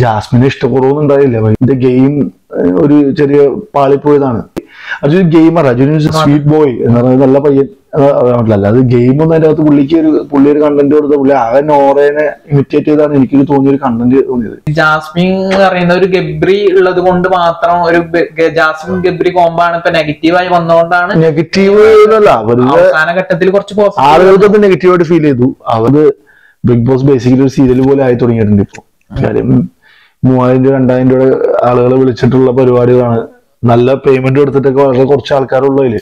ജാസ്മിനെ ഇഷ്ടക്കുറവൊന്നും ഉണ്ടായില്ല. എന്റെ ഗെയിം ഒരു ചെറിയ പാളിപ്പോയതാണ്. അതൊരു ഗെയിമർ, അതൊരു സ്വീറ്റ് ബോയ് എന്ന് പറയുന്നത് നല്ല പയ്യൻ അല്ല. അത് ഗെയിമൊന്നും അതിന്റെ അകത്ത് പുള്ളി ഒരു കണ്ടന്റ് കൊടുത്ത പുള്ളി ആകെ നോറേനെ ഇമിറ്റേറ്റ് ചെയ്താണ് എനിക്ക് തോന്നിയൊരു കണ്ടന്റ് തോന്നിയത്. ജാസ്മിൻ പറയുന്ന ഒരു ഗബ്രി ഉള്ളത് കൊണ്ട് മാത്രം ഒരു ജാസ്മിൻ ഗബ്രി കോംബോ ആണ് ഇപ്പൊ നെഗറ്റീവായി വന്നുകൊണ്ടാണ്. നെഗറ്റീവ് അല്ല, അവസാന ഘട്ടത്തിൽ കുറച്ച് ആളുകൾക്ക് നെഗറ്റീവായിട്ട് ഫീൽ ചെയ്തു. അവര് ബിഗ് ബോസ് ബേസിക്കലി ഒരു സീരിയൽ പോലെ ആയി തുടങ്ങിയിട്ടുണ്ട് ഇപ്പൊ. കാര്യം 3000 2000 രൂപ ആളുകളെ വിളിച്ചിട്ടുള്ള പരിപാടികളാണ്. നല്ല പേയ്മെന്റ് കൊടുത്തിട്ടൊക്കെ വളരെ കുറച്ച് ആൾക്കാരുള്ളതില്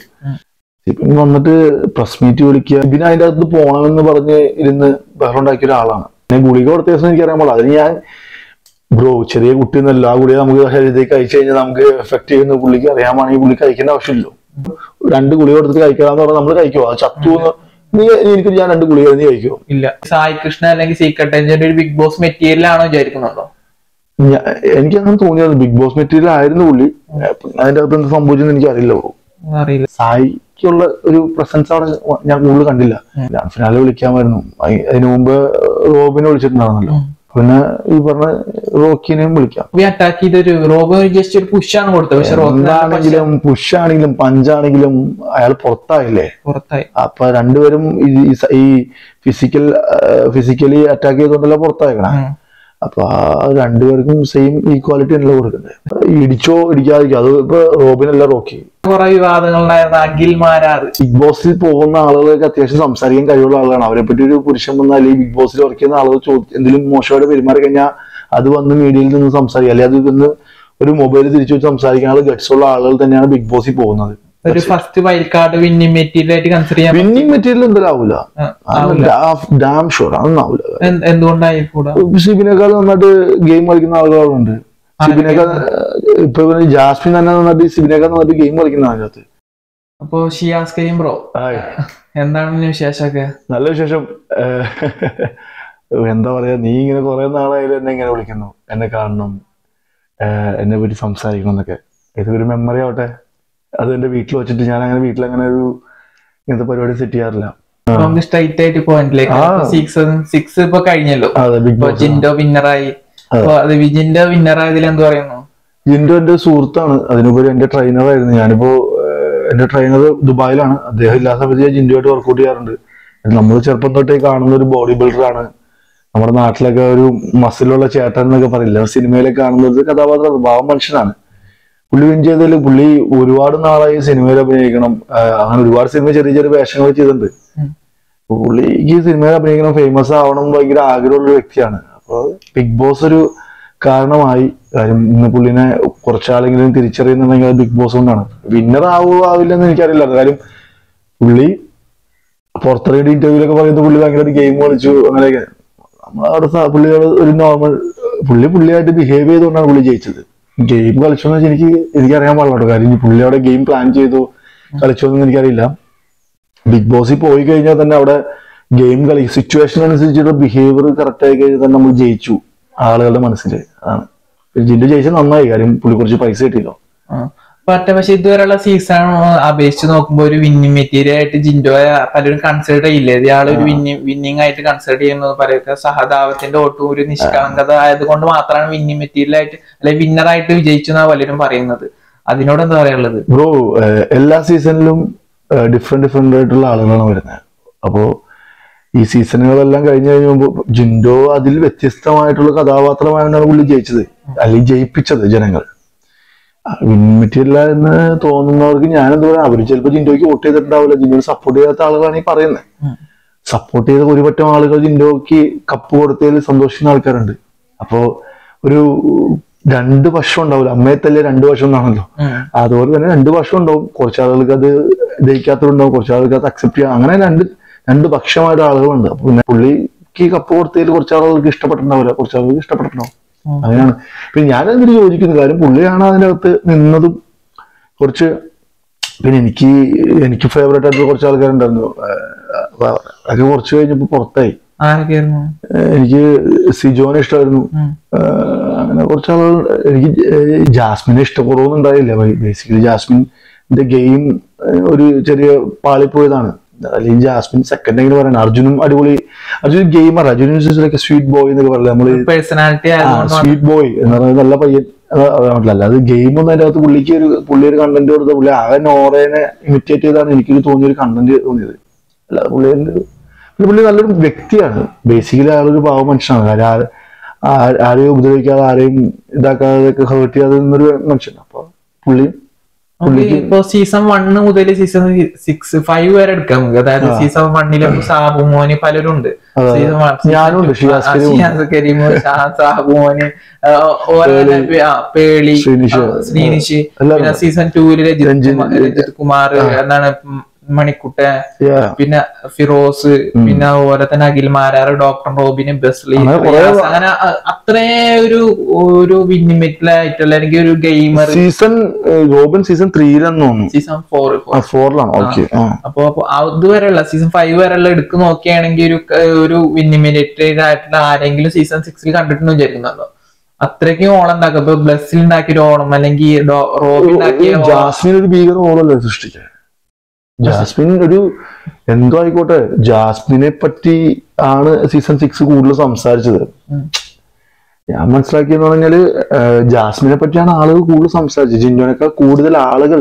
ഇപ്പം വന്നിട്ട് പ്രസ് മീറ്റ് വിളിക്കുക. പിന്നെ അതിന്റെ അകത്ത് പോണമെന്ന് പറഞ്ഞ് ഇരുന്ന് ബഹളം ഉണ്ടാക്കിയ ഒരാളാണ്. ഞാൻ ഗുളിക കൊടുത്ത ദിവസം എനിക്കറിയാൻ പാടില്ല. അതിന് ഞാൻ ബ്രോ ചെറിയ കുട്ടി എന്നല്ല, ആ ഗുളിക നമുക്ക് ശരീരത്തേക്ക് കഴിച്ചു കഴിഞ്ഞാൽ നമുക്ക് എഫക്ട് ചെയ്യുന്ന പുള്ളിക്ക് അറിയാമാണെങ്കിൽ പുള്ളി കഴിക്കേണ്ട ആവശ്യമില്ലല്ലോ. 2 ഗുളിക കൊടുത്തിട്ട് കഴിക്കാന്ന് പറഞ്ഞാൽ നമ്മൾ കഴിക്കുമോ? അത് ചത്തു എനിക്ക് ഞാൻ 2 ഗുളിക നീ കഴിക്കുമോ? ഇല്ല. സായി കൃഷ്ണ അല്ലെങ്കിൽ സീക്രട്ട് ഏജന്റ് ഒരു ബിഗ് ബോസ് മെറ്റീരിയൽ ആണോ വിചാരിക്കുന്നുണ്ടോ? എനിക്കങ്ങനെ തോന്നിയത് ബിഗ് ബോസ് മെറ്റീരിയൽ ആയിരുന്നു പുള്ളി. അതിന്റെ അകത്ത് എന്ത് സംഭവിച്ചെന്ന് എനിക്ക് അറിയില്ല. സായിക്കുള്ള ഒരു പ്രസൻസ് അവിടെ ഞാൻ കൂടുതൽ കണ്ടില്ല. ഫിനാലെ വിളിക്കാമായിരുന്നു. അതിനു മുമ്പ് റോബിനെ വിളിച്ചിട്ടുണ്ടായിരുന്നല്ലോ. പിന്നെ ഈ പറഞ്ഞ റോക്കിനെയും വിളിക്കാം. അറ്റാക്ക് ചെയ്തൊരു റോബിൻ ജസ്റ്റ് ഒരു പുഷാണ് കൊടുത്തത്. എന്താണെങ്കിലും പുഷാണെങ്കിലും പഞ്ചാണെങ്കിലും അയാൾ പുറത്തായില്ലേ. അപ്പൊ രണ്ടുപേരും ഈ ഫിസിക്കലി അറ്റാക്ക് ചെയ്തോണ്ടല്ലോ പുറത്തായിക്കണേ. അപ്പൊ ആ രണ്ടുപേർക്കും സെയിം ഈക്വാലിറ്റി അല്ല കൊടുക്കുന്നത്. ഇടിച്ചോ ഇടിക്കാതിരിക്കോ, അത് ഇപ്പൊ റോബിനല്ല റോക്കി. കുറെ വിവാദങ്ങളുണ്ടായിരുന്നു. അഖിൽ മാരാർ ബിഗ് ബോസിൽ പോകുന്ന ആളുകൾക്ക് അത്യാവശ്യം സംസാരിക്കാൻ കഴിവുള്ള ആളുകളാണ്. അവരെ പറ്റി ഒരു പുരുഷൻ വന്നാൽ ഈ ബിഗ് ബോസിൽ വർക്ക് ചെയ്യുന്ന ആളുകൾ എന്തെങ്കിലും മോശമായിട്ട് പെരുമാറി കഴിഞ്ഞാൽ അത് വന്ന് മീഡിയയിൽ നിന്ന് സംസാരിക്കുക, അല്ലെങ്കിൽ അത് നിന്ന് ഒരു മൊബൈൽ തിരിച്ചു വെച്ച് സംസാരിക്കാനുള്ള ഗട്സ് ഉള്ള ആളുകൾ തന്നെയാണ് ബിഗ് ബോസിൽ പോകുന്നത്. ഒരു first wild card winning material ആയിട്ട് കൺസിഡർ ചെയ്യാം. വിന്നിംഗ് മെറ്റീരിയൽ എന്തായാലും ആവൂല, ഡാം ഷുവർ അതൊന്നും ആവൂല. എന്തുകൊണ്ടായിക്കൂടാ? ഷിബിനേക്കാൾ നന്നായിട്ട് ഗെയിം കളിക്കുന്ന ആളുകളുണ്ട്. ഷിബിനേക്കാൾ ഇപ്പൊ ജാസ്മിൻ തന്നെ നന്നായിട്ട് ഷിബിനേക്കാൾ നന്നായിട്ട് ഗെയിം കളിക്കുന്ന അതിനകത്ത്. അപ്പൊ ഷിയാസ് കരീം ബ്രോ എന്താണ് വിശേഷമൊക്കെ? നല്ല വിശേഷം. എന്താ പറയാ, നീ ഇങ്ങനെ കുറെ നാളായാലും എന്നെ ഇങ്ങനെ വിളിക്കുന്നു, എന്നെ കാണണം, എന്നെ പറ്റി സംസാരിക്കണം എന്നൊക്കെ. ഇതൊരു മെമ്മറി ആവട്ടെ. അത് എന്റെ വീട്ടിൽ വെച്ചിട്ട് ഞാൻ അങ്ങനെ വീട്ടിലങ്ങനെ ഒരു ഇങ്ങനത്തെ പരിപാടി സെറ്റ് ചെയ്യാറില്ല. സ്ട്രൈറ്റ് ആയിട്ട് പോയിന്റിലേക്ക് 6 ഇപ്പൊ കഴിഞ്ഞല്ലോ. ജിൻഡോ വിന്നറായി. ജിൻഡോ വിന്നറായതിൽ എന്ത് പറയുന്നു? ജിൻഡോ എന്റെ സുഹൃത്താണ്, അതിനുപരി എന്റെ ട്രെയിനറായിരുന്നു. ഞാനിപ്പോ എന്റെ ട്രെയിനർ ദുബായിലാണ്. അദ്ദേഹം ഇല്ലാത്ത സമയത്ത് ജിൻഡോയായിട്ട് വർക്ക്ഔട്ട് ചെയ്യാറുണ്ട്. നമ്മൾ ചെറുപ്പം തൊട്ടേ കാണുന്ന ഒരു ബോഡി ബിൽഡറാണ്. നമ്മുടെ നാട്ടിലൊക്കെ ഒരു മസിലുള്ള ചേട്ടൻ എന്നൊക്കെ പറയില്ല, സിനിമയിലൊക്കെ കാണുന്ന ഒരു കഥാപാത്രം, പാവം മനുഷ്യനാണ്. പുള്ളി വിൻ ചെയ്തതിൽ പുള്ളി ഒരുപാട് നാളായി സിനിമയിൽ അഭിനയിക്കണം. അങ്ങനെ ഒരുപാട് സിനിമ ചെറിയ ചെറിയ വേഷങ്ങൾ ചെയ്തിട്ടുണ്ട്. പുള്ളിക്ക് സിനിമയിൽ അഭിനയിക്കണം, ഫേമസ് ആവണം ഭയങ്കര ആഗ്രഹമുള്ള വ്യക്തിയാണ്. അപ്പൊ ബിഗ് ബോസ് ഒരു കാരണമായി. കാര്യം ഇന്ന് പുള്ളിനെ കുറച്ചാളെങ്കിലും തിരിച്ചറിയുന്നുണ്ടെങ്കിൽ അത് ബിഗ് ബോസ് കൊണ്ടാണ്. വിന്നർ ആവില്ലെന്ന് എനിക്കറിയില്ല. കാര്യം പുള്ളി പുറത്തിറങ്ങിയ ഇന്റർവ്യൂലൊക്കെ പറയുന്നത് പുള്ളി ഭയങ്കര ഗെയിം കളിച്ചു അങ്ങനെയൊക്കെ. നമ്മളവിടെ പുള്ളിയോട് ഒരു നോർമൽ പുള്ളിയായിട്ട് ബിഹേവ് ചെയ്തുകൊണ്ടാണ് പുള്ളി ജയിച്ചത്. ഗെയിം കളിച്ചോന്ന് വെച്ചാൽ എനിക്കറിയാൻ പാടില്ല. കാര്യം പുള്ളി അവിടെ ഗെയിം പ്ലാൻ ചെയ്തു കളിച്ചോന്നും എനിക്കറിയില്ല. ബിഗ് ബോസിൽ പോയി കഴിഞ്ഞാൽ തന്നെ അവിടെ ഗെയിം കളി സിറ്റുവേഷൻ അനുസരിച്ചുള്ള ബിഹേവിയർ കറക്റ്റ് ആയി കഴിഞ്ഞാൽ തന്നെ നമ്മൾ ജയിച്ചു ആളുകളുടെ മനസ്സിൽ. അതാണ് ജിൻഡോ ജയിച്ചത് നന്നായി. കാര്യം പുള്ളി കുറച്ച് പൈസ കിട്ടിയല്ലോ. പക്ഷെ ഇതുവരെയുള്ള സീസൺ അപേക്ഷിച്ച് നോക്കുമ്പോൾ ഒരു വിന്നിംഗ് മെറ്റീരിയൽ ആയിട്ട് ജിൻഡോയെ പലരും കൺസിഡർ ചെയ്യില്ലേ? ഇയാൾ ഒരു വിന്നിംഗ് ആയിട്ട് കൺസിഡർ ചെയ്യുന്നത് പറയുക സഹതാപത്തിന്റെ ഒട്ടും ഒരു നിഷ്കളങ്കത ആയതുകൊണ്ട് മാത്രമാണ് വിന്നിംഗ് മെറ്റീരിയൽ ആയിട്ട് അല്ലെങ്കിൽ വിന്നറായിട്ട് വിജയിച്ചു എന്നാണ് പലരും പറയുന്നത്. അതിനോട് എന്താ പറയാനുള്ളത്? ബ്രോ, എല്ലാ സീസണിലും ഡിഫറെന്റ് ആയിട്ടുള്ള ആളുകളാണ് വരുന്നത്. അപ്പോ ഈ സീസണുകളെല്ലാം കഴിഞ്ഞു കഴിയുമ്പോൾ ജിൻഡോ അതിൽ വ്യത്യസ്തമായിട്ടുള്ള കഥാപാത്രമായാണ് പുള്ളി ജയിച്ചത്, അല്ലെങ്കിൽ ജയിപ്പിച്ചത് ജനങ്ങൾ. വിൻ മെറ്റീരിയൽ എന്ന് തോന്നുന്നവർക്ക് ഞാനെന്താ പറയാ, അവര് ചിലപ്പോൾ ജിൻഡോയ്ക്ക് വോട്ട് ചെയ്തിട്ടുണ്ടാവില്ല. ജിൻഡോയെ സപ്പോർട്ട് ചെയ്യാത്ത ആളുകളാണ് ഈ പറയുന്നത്. സപ്പോർട്ട് ചെയ്ത ഒരുപറ്റം ആളുകൾ ജിൻഡോയ്ക്ക് കപ്പ് കൊടുത്തതിൽ സന്തോഷിക്കുന്ന ആൾക്കാരുണ്ട്. അപ്പോ ഒരു 2 വർഷം ഉണ്ടാവില്ല, അമ്മയെ തല്ലേ 2 വർഷം എന്നാണല്ലോ. അതുപോലെ തന്നെ 2 വർഷം ഉണ്ടാവും. കുറച്ച് ആളുകൾക്ക് അത് ദഹിക്കാത്തതുണ്ടാവും, കുറച്ച് ആളുകൾക്ക് അത് അക്സെപ്റ്റ് ചെയ്യാം. അങ്ങനെ രണ്ട് പക്ഷമായിട്ട് ആളുകളുണ്ട്. അപ്പൊ പിന്നെ പുള്ളിക്ക് കപ്പ് കൊടുത്തതിൽ കുറച്ച് ആളുകൾക്ക് ഇഷ്ടപ്പെട്ടിട്ടുണ്ടാവില്ല, കുറച്ച് ആളുകൾക്ക് ഇഷ്ടപ്പെട്ടിട്ടുണ്ടാവും. അങ്ങനെയാണ്. പിന്നെ ഞാനെന്തിനു യോജിക്കുന്ന കാര്യം പുള്ളിയാണ് അതിനകത്ത് നിന്നതും. കുറച്ച് പിന്നെ എനിക്ക് ഫേവറേറ്റ് ആയിട്ടുള്ള കുറച്ച് ആൾക്കാരുണ്ടായിരുന്നു. അത് കുറച്ച് കഴിഞ്ഞപ്പോ പുറത്തായി. എനിക്ക് സിജോനെ ഇഷ്ടമായിരുന്നു. അങ്ങനെ കുറച്ച് ആളുകൾ. എനിക്ക് ജാസ്മിനെ ഇഷ്ടക്കുറവൊന്നും ഉണ്ടായില്ല. ബേസിക്കലി ജാസ്മിന്റെ ഗെയിം ഒരു ചെറിയ പാളിപ്പോയതാണ്. അല്ലെങ്കിൽ ജാസ്മിൻ സെക്കൻഡ് എങ്ങനെ പറയണം. അർജുനും അടിപൊളി, Arjun gamer, Arjun sweet boy എന്നൊക്കെ പറയില്ല നമ്മള്, പേഴ്സണാലിറ്റി സ്വീറ്റ് ബോയ് എന്ന് പറഞ്ഞാൽ നല്ല പയ്യൻ. അല്ലാതെ ഗെയിം ഒന്നും അതിന്റെ അകത്ത് പുള്ളി ഒരു കണ്ടന്റ് കൊടുത്ത പുള്ളി ആകെ നോറേനെ ഇമിറ്റേറ്റ് ചെയ്താണ് എനിക്ക് തോന്നിയൊരു കണ്ടന്റ് തോന്നിയത്. അല്ലാതെ പുള്ളി നല്ലൊരു വ്യക്തിയാണ്. ബേസിക്കലി ആളൊരു പാവ മനുഷ്യനാണ്. കാര്യം ആരെയും ഉപദ്രവിക്കാതെ ആരെയും ഇതാക്കാതെ ഹേർട്ട് ചെയ്യാതെ നിന്നൊരു മനുഷ്യനാണ്. അപ്പൊ ഇപ്പൊ സീസൺ 1 മുതൽ സീസൺ 6, 5 വരെ എടുക്കാം നമുക്ക്. അതായത് സീസൺ 1 സാബുമോന് പലരും ഉണ്ട്, ഞാനുണ്ട്, സാബുമോന്, പേളി, ശ്രീനിഷ്, പിന്നെ സീസൺ 2 രജിത് കുമാർ, എന്താണ് മണിക്കുട്ടൻ, പിന്നെ ഫിറോസ്, പിന്നെ അതുപോലെ തന്നെ അഖിൽ മാരാർ, ഡോക്ടർ റോബിന്, ബസ്ലി, അങ്ങനെ അത്രേ ഒരു വിന്നിമെറ്റിലായിട്ടുള്ള അല്ലെങ്കിൽ ഒരു ഗെയിമർ. റോബിൻ സീസൺ 3 സീസൺ 4 അപ്പൊ അതുവരെയുള്ള സീസൺ 5 വരെയുള്ള എടുക്ക് നോക്കുകയാണെങ്കിൽ ഒരു വിന്നിമെറ്റഡ് ആയിട്ടുള്ള ആരെങ്കിലും സീസൺ 6 കണ്ടിട്ടുണ്ടോ വിചാരിക്കുന്നുണ്ടോ? അത്രയ്ക്കും ഓളം ഉണ്ടാക്കുക. ഇപ്പൊ ബ്ലസ്സിൽ ഉണ്ടാക്കിയ ഓളം അല്ലെങ്കിൽ റോബിൻ ഉണ്ടാക്കിയ ജാസ്മിൻ ഒരു ഭീകര ഓളല്ലേ സൃഷ്ടിച്ചത്. ജാസ്മിൻ ഒരു എന്തോ ആയിക്കോട്ടെ, ജാസ്മിനെ പറ്റി ആണ് സീസൺ 6 കൂടുതൽ സംസാരിച്ചത്. ഞാൻ മനസ്സിലാക്കിയെന്ന് പറഞ്ഞാല് ജാസ്മിനെ പറ്റിയാണ് ആളുകൾ കൂടുതൽ സംസാരിച്ചത്. ജിൻഡോനേക്കാൾ കൂടുതൽ ആളുകൾ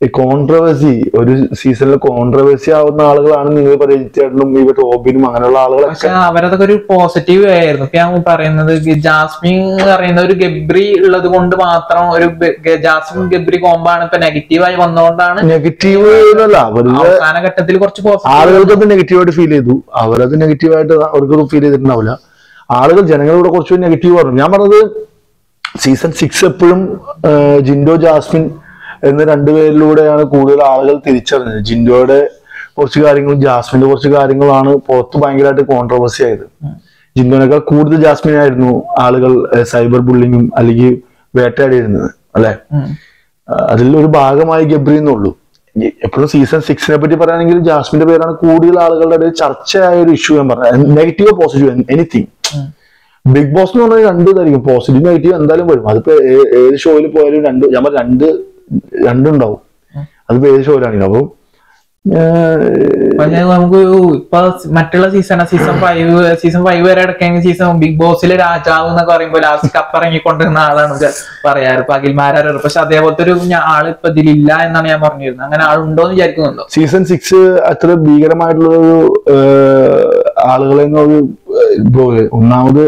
കോൺട്രവേഴ്സി, ഒരു സീസണിൽ കോൺട്രവേഴ്സി ആവുന്ന ആളുകളാണ് നിങ്ങൾ പരിചയിച്ചിട്ടും ഈ റോബിനും അങ്ങനെയുള്ള ആളുകളൊക്കെ. പക്ഷെ അവരതൊക്കെ ഒരു പോസിറ്റീവ് ആയിരുന്നു. ഇപ്പൊ ഞാൻ പറയുന്നത് ജാസ്മിൻ പറയുന്ന ഒരു ഗബ്രി ഉള്ളത് കൊണ്ട് മാത്രം ഒരു ജാസ്മിൻ ഗബ്രി കോമ്പാണ് ഇപ്പൊ നെഗറ്റീവായി വന്നുകൊണ്ടാണ്. നെഗറ്റീവ് അവസാന ഘട്ടത്തിൽ കുറച്ച് ആളുകൾക്കത് നെഗറ്റീവായിട്ട് ഫീൽ ചെയ്തു. അവരത് നെഗറ്റീവായിട്ട് അവർക്ക് ഫീൽ ചെയ്തിട്ടുണ്ടാവില്ല. ആളുകൾ ജനങ്ങളിവിടെ കുറച്ചുകൂടി നെഗറ്റീവ് പറഞ്ഞു. ഞാൻ പറഞ്ഞത് സീസൺ 6 എപ്പോഴും ജിൻഡോ ജാസ്മിൻ എന്ന രണ്ടുപേരിലൂടെയാണ് കൂടുതൽ ആളുകൾ തിരിച്ചറിഞ്ഞത്. ജിൻഡോയുടെ കുറച്ച് കാര്യങ്ങളും ജാസ്മിന്റെ കുറച്ച് കാര്യങ്ങളാണ് പുറത്ത് ഭയങ്കരമായിട്ട് കോൺട്രവേഴ്സി ആയത്. ജിൻഡോനേക്കാൾ കൂടുതൽ ജാസ്മിനായിരുന്നു ആളുകൾ സൈബർ ബുള്ളിങ്ങും അല്ലെങ്കിൽ വേട്ടയാടിയിരുന്നത്, അല്ലെ? അതിലൊരു ഭാഗമായി ഗബ്രി എന്നുള്ളൂ. എപ്പോഴും സീസൺ 6 പറ്റി പറയുകയാണെങ്കിൽ ജാസ്മിന്റെ പേരാണ് കൂടുതൽ ആളുകളുടെ ഇടയിൽ ചർച്ചയായ ഒരു ഇഷ്യൂ. ഞാൻ പറഞ്ഞത് negative positive anything. Bigg Boss എന്ന് പറഞ്ഞാൽ രണ്ടു ഇതായിരിക്കും, പോസിറ്റീവ് നെഗറ്റീവ് എന്തായാലും വരും. അതിപ്പോ ഏത് ഷോയിൽ പോയാലും ഞാൻ രണ്ടുണ്ടാവും. അതിപ്പോ ഏത് ഷോയിലാണെങ്കിൽ. അപ്പൊ നമുക്ക് ഇപ്പൊ മറ്റുള്ള സീസൺ 5 വരെ എടുക്കെങ്കിൽ സീസൺ ബിഗ് ബോസിലെ രാജാവ് എന്നൊക്കെ പറയുമ്പോൾ ലാസ്റ്റ് കപ്പിറങ്ങിക്കൊണ്ടിരുന്ന ആളാണ് പറയാറ്, ഇപ്പൊ അഖിൽ മാരാർ. പക്ഷെ അതേപോലത്തെ ഒരു ആള് ഇപ്പൊ ഇതിലില്ല എന്നാണ് ഞാൻ പറഞ്ഞിരുന്നത്. അങ്ങനെ ആളുണ്ടോ എന്ന് വിചാരിക്കുന്നുണ്ടോ? സീസൺ 6 അത്ര ഭീകരമായിട്ടുള്ളൊരു ആളുകളെ ഒന്നാമത്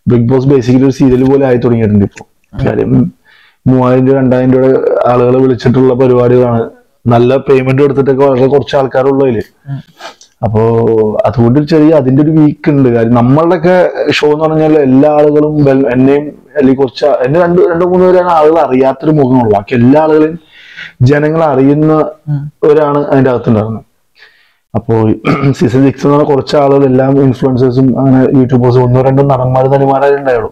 ബിഗ് ബോസ് ബേസിക്കലി ഒരു സീരിയൽ പോലെ ആയി തുടങ്ങിയിട്ടുണ്ട് ഇപ്പൊ. കാര്യം 3000-2000 രൂപ ആളുകളെ വിളിച്ചിട്ടുള്ള പരിപാടികളാണ്. നല്ല പേയ്മെന്റ് കൊടുത്തിട്ടൊക്കെ വളരെ കുറച്ച് ആൾക്കാരുള്ളതില്. അപ്പോ അതുകൊണ്ട് അതിന്റെ ഒരു വീക്ക് ഉണ്ട്. കാര്യം നമ്മളുടെയൊക്കെ ഷോ എന്ന് പറഞ്ഞാൽ എല്ലാ ആളുകളും എന്നെയും അല്ലെങ്കിൽ എന്നെ രണ്ടോ മൂന്നോ പേരാണ് ആളുകൾ അറിയാത്തൊരു മുഖമുള്ളൂ. ബാക്കി എല്ലാ ആളുകളെയും ജനങ്ങൾ അറിയുന്നവരാണ് അതിന്റെ അകത്തുണ്ടായിരുന്നത്. അപ്പോ സീസൺ 6 എന്ന് പറഞ്ഞാൽ കുറച്ച് ആളുകൾ എല്ലാം ഇൻഫ്ലുവൻസേഴ്സും അങ്ങനെ യൂട്യൂബേഴ്സും 1-2 നടന്മാരും നടിമാരായിട്ടുണ്ടായുള്ളൂ.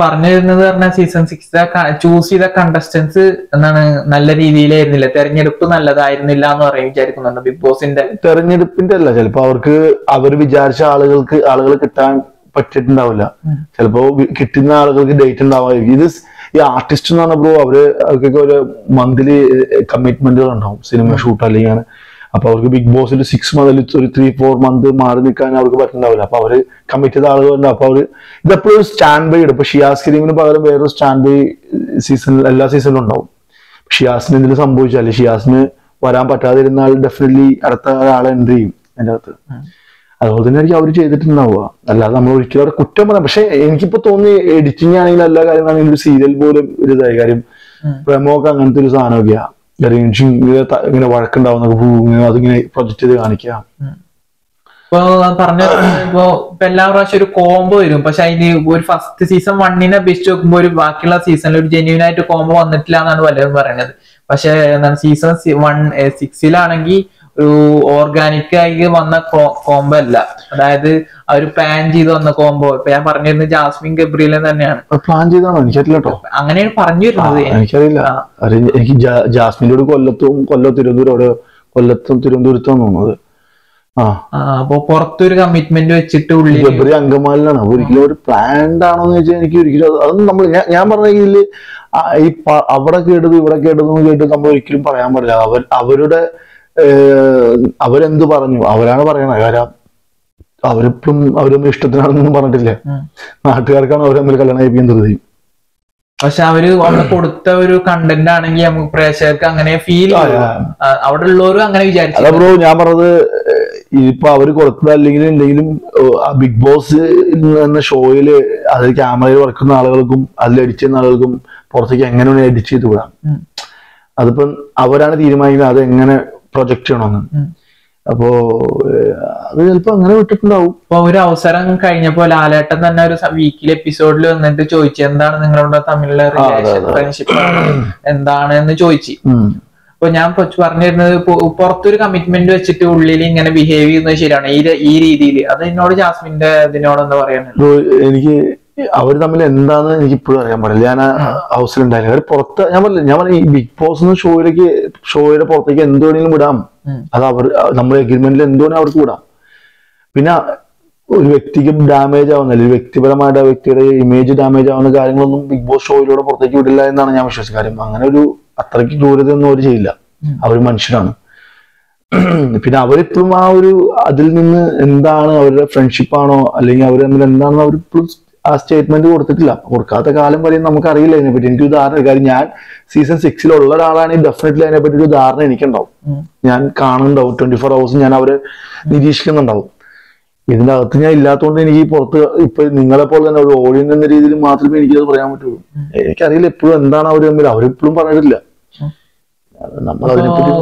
പറഞ്ഞു വരുന്നത് പറഞ്ഞാൽ സീസൺ 6 ചൂസ് ചെയ്ത കണ്ടസ്റ്റൻസ് എന്താണ് നല്ല രീതിയിലായിരുന്നില്ല, തെരഞ്ഞെടുപ്പ് നല്ലതായിരുന്നില്ല എന്ന് പറയും വിചാരിക്കുന്നുണ്ട്. ബിഗ് ബോസിന്റെ തെരഞ്ഞെടുപ്പിന്റെ അല്ല, ചിലപ്പോ അവർ വിചാരിച്ച ആളുകൾ കിട്ടാൻ പറ്റിയിട്ടുണ്ടാവില്ല. ചിലപ്പോ കിട്ടുന്ന ആളുകൾക്ക് ഡേറ്റ് ഉണ്ടാവാതിരിക്കും. ഇത് ഈ ആർട്ടിസ്റ്റ് എന്ന് പറഞ്ഞ അവർക്കൊക്കെ ഒരു മന്ത്ലി കമ്മിറ്റ്മെന്റുകൾ ഉണ്ടാവും, സിനിമ ഷൂട്ട് അല്ലെങ്കിൽ. അപ്പൊ അവർക്ക് ബിഗ് ബോസിൽ 6 മുതൽ ഒരു 3-4 മന്ത് മാറി നിൽക്കാൻ അവർക്ക് പറ്റുന്നുണ്ടാവില്ല. അപ്പൊ അവര് കമ്മിറ്റ് ചെയ്ത ആളുകളുണ്ട്. അപ്പൊ അവര് ഇതെപ്പോഴും സ്റ്റാൻഡ് ബൈ ഇടും. ഇപ്പൊ ഷിയാസ് കരീമിന് പകരം വേറൊരു സ്റ്റാൻഡ് ബൈ എല്ലാ സീസണിലും ഉണ്ടാവും. ഷിയാസിന് എന്തെങ്കിലും സംഭവിച്ചാല് ഷിയാസിന് വരാൻ പറ്റാതിരുന്നാൽ ഡെഫിനറ്റ്ലി അടുത്ത ഒരാളെ എൻട്രി ചെയ്യും അതിന്റെ അകത്ത്. അതുപോലെ തന്നെ ആയിരിക്കും അവർ ചെയ്തിട്ടുണ്ടാവുക. അല്ലാതെ നമ്മൾ ഒരിക്കലും അവിടെ കുറ്റം പറയാം. പക്ഷെ എനിക്കിപ്പോ തോന്നി എഡിറ്റിംഗ് ആണെങ്കിലും എല്ലാ കാര്യങ്ങളാണെങ്കിലും ഒരു സീരിയൽ പോലും ഒരു ഇതായി. കാര്യം പ്രമോക്ക് അങ്ങനത്തെ ഒരു സാധനമൊക്കെയാ. ഇങ്ങനെ വഴക്കുണ്ടാവുന്ന അതിങ്ങനെ പ്രൊജക്ട് ചെയ്ത് കാണിക്കാം. ഇപ്പൊ പറഞ്ഞ ഇപ്പൊ എല്ലാ പ്രാവശ്യം ഒരു കോംബോ വരും. പക്ഷെ അതിന് ഒരു ഫസ്റ്റ് സീസൺ 1 അപേക്ഷിച്ച് നോക്കുമ്പോൾ ഒരു ബാക്കിയുള്ള സീസണിൽ ഒരു ജെന്യൂൻ ആയിട്ട് കോംബോ വന്നിട്ടില്ല എന്നാണ് പലരും പറയുന്നത്. പക്ഷെ എന്താണ് സീസൺ 6 ഒരു ഓർഗാനിക് ആയി വന്ന കോംബോ അല്ല. അതായത് അവർ പ്ലാൻ ചെയ്ത് വന്ന കോംബോ. ഇപ്പൊ ഞാൻ പറഞ്ഞിരുന്നത് ജാസ്മിൻ ഗബ്രിയലെ തന്നെയാണ് പ്ലാൻ ചെയ്താണോ എനിക്കറിയില്ല കേട്ടോ. അങ്ങനെയാണ് പറഞ്ഞു വരുന്നത്. എനിക്കറിയില്ല. എനിക്ക് ജാസ്മിന്റെ കൊല്ലത്തും തിരുവനന്തപുരത്തും തോന്നുന്നത്. അപ്പൊ പുറത്തൊരു കമ്മിറ്റ്മെന്റ് വെച്ചിട്ട് ഗബ്രി അങ്കമാലിലാണ്. അപ്പൊ ഒരിക്കലും ഒരു പ്ലാൻഡ് ആണോന്ന് ചോദിച്ചാൽ എനിക്ക് ഒരിക്കലും അതൊന്നും നമ്മൾ ഞാൻ പറഞ്ഞ ഇതില് ഈ അവിടെ കേട്ടത് ഇവിടെ കേട്ടതെന്ന് കേട്ട് നമ്മൾ ഒരിക്കലും പറയാൻ പാടില്ല. അവരുടെ അവരെന്ത് പറഞ്ഞു അവരാണ് പറയണത്. കാരണം അവരിപ്പം അവരൊന്നും ഇഷ്ടത്തിനാണെന്നൊന്നും പറഞ്ഞിട്ടില്ല. നാട്ടുകാർക്കാണ് അവർ തമ്മിൽ കല്യാണം കഴിപ്പിക്കുന്നത്. പക്ഷെ അവര് അവിടെ കൊടുത്ത ഒരു കണ്ടന്റ് ആണെങ്കിൽ നമുക്ക് പ്രേക്ഷകർക്ക് അങ്ങനെ ഫീൽ അവിടെ ഉള്ളവരും അങ്ങനെ വിചാരിച്ചു. അതാ ബ്രോ ഞാൻ പറഞ്ഞത്, ഇപ്പൊ അവര് കൊടുത്തത് അല്ലെങ്കിൽ എന്തെങ്കിലും ബിഗ് ബോസ് എന്ന ഷോയില് അതിൽ ക്യാമറയിൽ വർക്കുന്ന ആളുകൾക്കും അതിൽ എഡിറ്റ് ചെയ്യുന്ന ആളുകൾക്കും പുറത്തേക്ക് എങ്ങനെ എഡിറ്റ് ചെയ്ത് വിടാം. അതിപ്പം അവരാണ് തീരുമാനിക്കുന്നത് അത് എങ്ങനെ പ്രൊജക്ട് ചെയ്യണമെന്ന്. അപ്പോ അത് ചിലപ്പോ അങ്ങനെ വിട്ടിട്ടുണ്ടാവും. ഇപ്പൊ ഒരു അവസരം കഴിഞ്ഞപ്പോ ലാലേട്ടൻ തന്നെ ഒരു വീക്കിലി എപ്പിസോഡിൽ വന്നിട്ട് ചോദിച്ചു എന്താണ് നിങ്ങളുടെ തമ്മിലുള്ള റിലേഷൻ ഫ്രണ്ട്ഷിപ്പ് എന്താണ് എന്ന് ചോദിച്ചു. അപ്പൊ ഞാൻ പറഞ്ഞിരുന്നത് പുറത്തൊരു കമ്മിറ്റ്മെന്റ് വെച്ചിട്ട് ഉള്ളിൽ ഇങ്ങനെ ബിഹേവ് ചെയ്യുന്നത് ശരിയാണ് ഈ രീതിയിൽ. അത് എന്നോട് ജാസ്മിന്റെ ഇതിനോട് എന്താ പറയാനുള്ളത്? എനിക്ക് അവർ തമ്മിൽ എന്താന്ന് എനിക്ക് ഇപ്പോഴും അറിയാൻ പാടില്ല. ഞാൻ ഹൗസിൽ ഉണ്ടായില്ല. അവർ പുറത്ത് ഞാൻ പറഞ്ഞ ഈ ബിഗ് ബോസ് എന്ന ഷോയുടെ പുറത്തേക്ക് എന്ത് വേണമെങ്കിലും വിടാം. അത് നമ്മുടെ എഗ്രിമെന്റിൽ എന്തുവേണേലും അവർക്ക് വിടാം. പിന്നെ ഒരു വ്യക്തിക്ക് ഡാമേജ് ആവുന്നില്ല, വ്യക്തിപരമായിട്ട് ആ വ്യക്തിയുടെ ഇമേജ് ഡാമേജ് ആവുന്ന കാര്യങ്ങളൊന്നും ബിഗ് ബോസ് ഷോയിലൂടെ പുറത്തേക്ക് വിടില്ല എന്നാണ് ഞാൻ വിശ്വസിക്കുന്നത്. കാര്യം അങ്ങനെ ഒരു അത്രയ്ക്ക് ക്രൂരതയൊന്നും അവർ ചെയ്യില്ല. അവർ മനുഷ്യരാണ്. പിന്നെ അവരിപ്പോഴും ആ ഒരു അതിൽ നിന്ന് എന്താണ് അവരുടെ ഫ്രണ്ട്ഷിപ്പാണോ അല്ലെങ്കിൽ അവർ തമ്മിൽ എന്താണെന്ന് അവരിപ്പോഴും ആ സ്റ്റേറ്റ്മെന്റ് കൊടുത്തിട്ടില്ല. കൊടുക്കാത്ത കാലം വരെ നമുക്ക് അറിയില്ല അതിനെപ്പറ്റി. എനിക്ക് ധാരണ, കാര്യം ഞാൻ സീസൺ 6 ഒരാളാണെങ്കിൽ ഡെഫിനറ്റ്ലി അതിനെപ്പറ്റി ഒരു ധാരണ എനിക്കുണ്ടാവും. ഞാൻ കാണുന്നുണ്ടാവും, 24 hours ഞാൻ അവരെ നിരീക്ഷിക്കുന്നുണ്ടാവും. ഇതിന്റെ അകത്ത് ഞാൻ ഇല്ലാത്തതുകൊണ്ട് എനിക്ക് പുറത്ത് ഇപ്പൊ നിങ്ങളെ പോലെ തന്നെ ഒരു ഓഡിയൻസ് എന്ന രീതിയിൽ മാത്രമേ എനിക്കത് പറയാൻ പറ്റുള്ളൂ. എനിക്കറിയില്ല എപ്പോഴും എന്താണ് അവർ തമ്മിൽ. അവരെപ്പോഴും പറഞ്ഞിട്ടില്ല. നമ്മൾ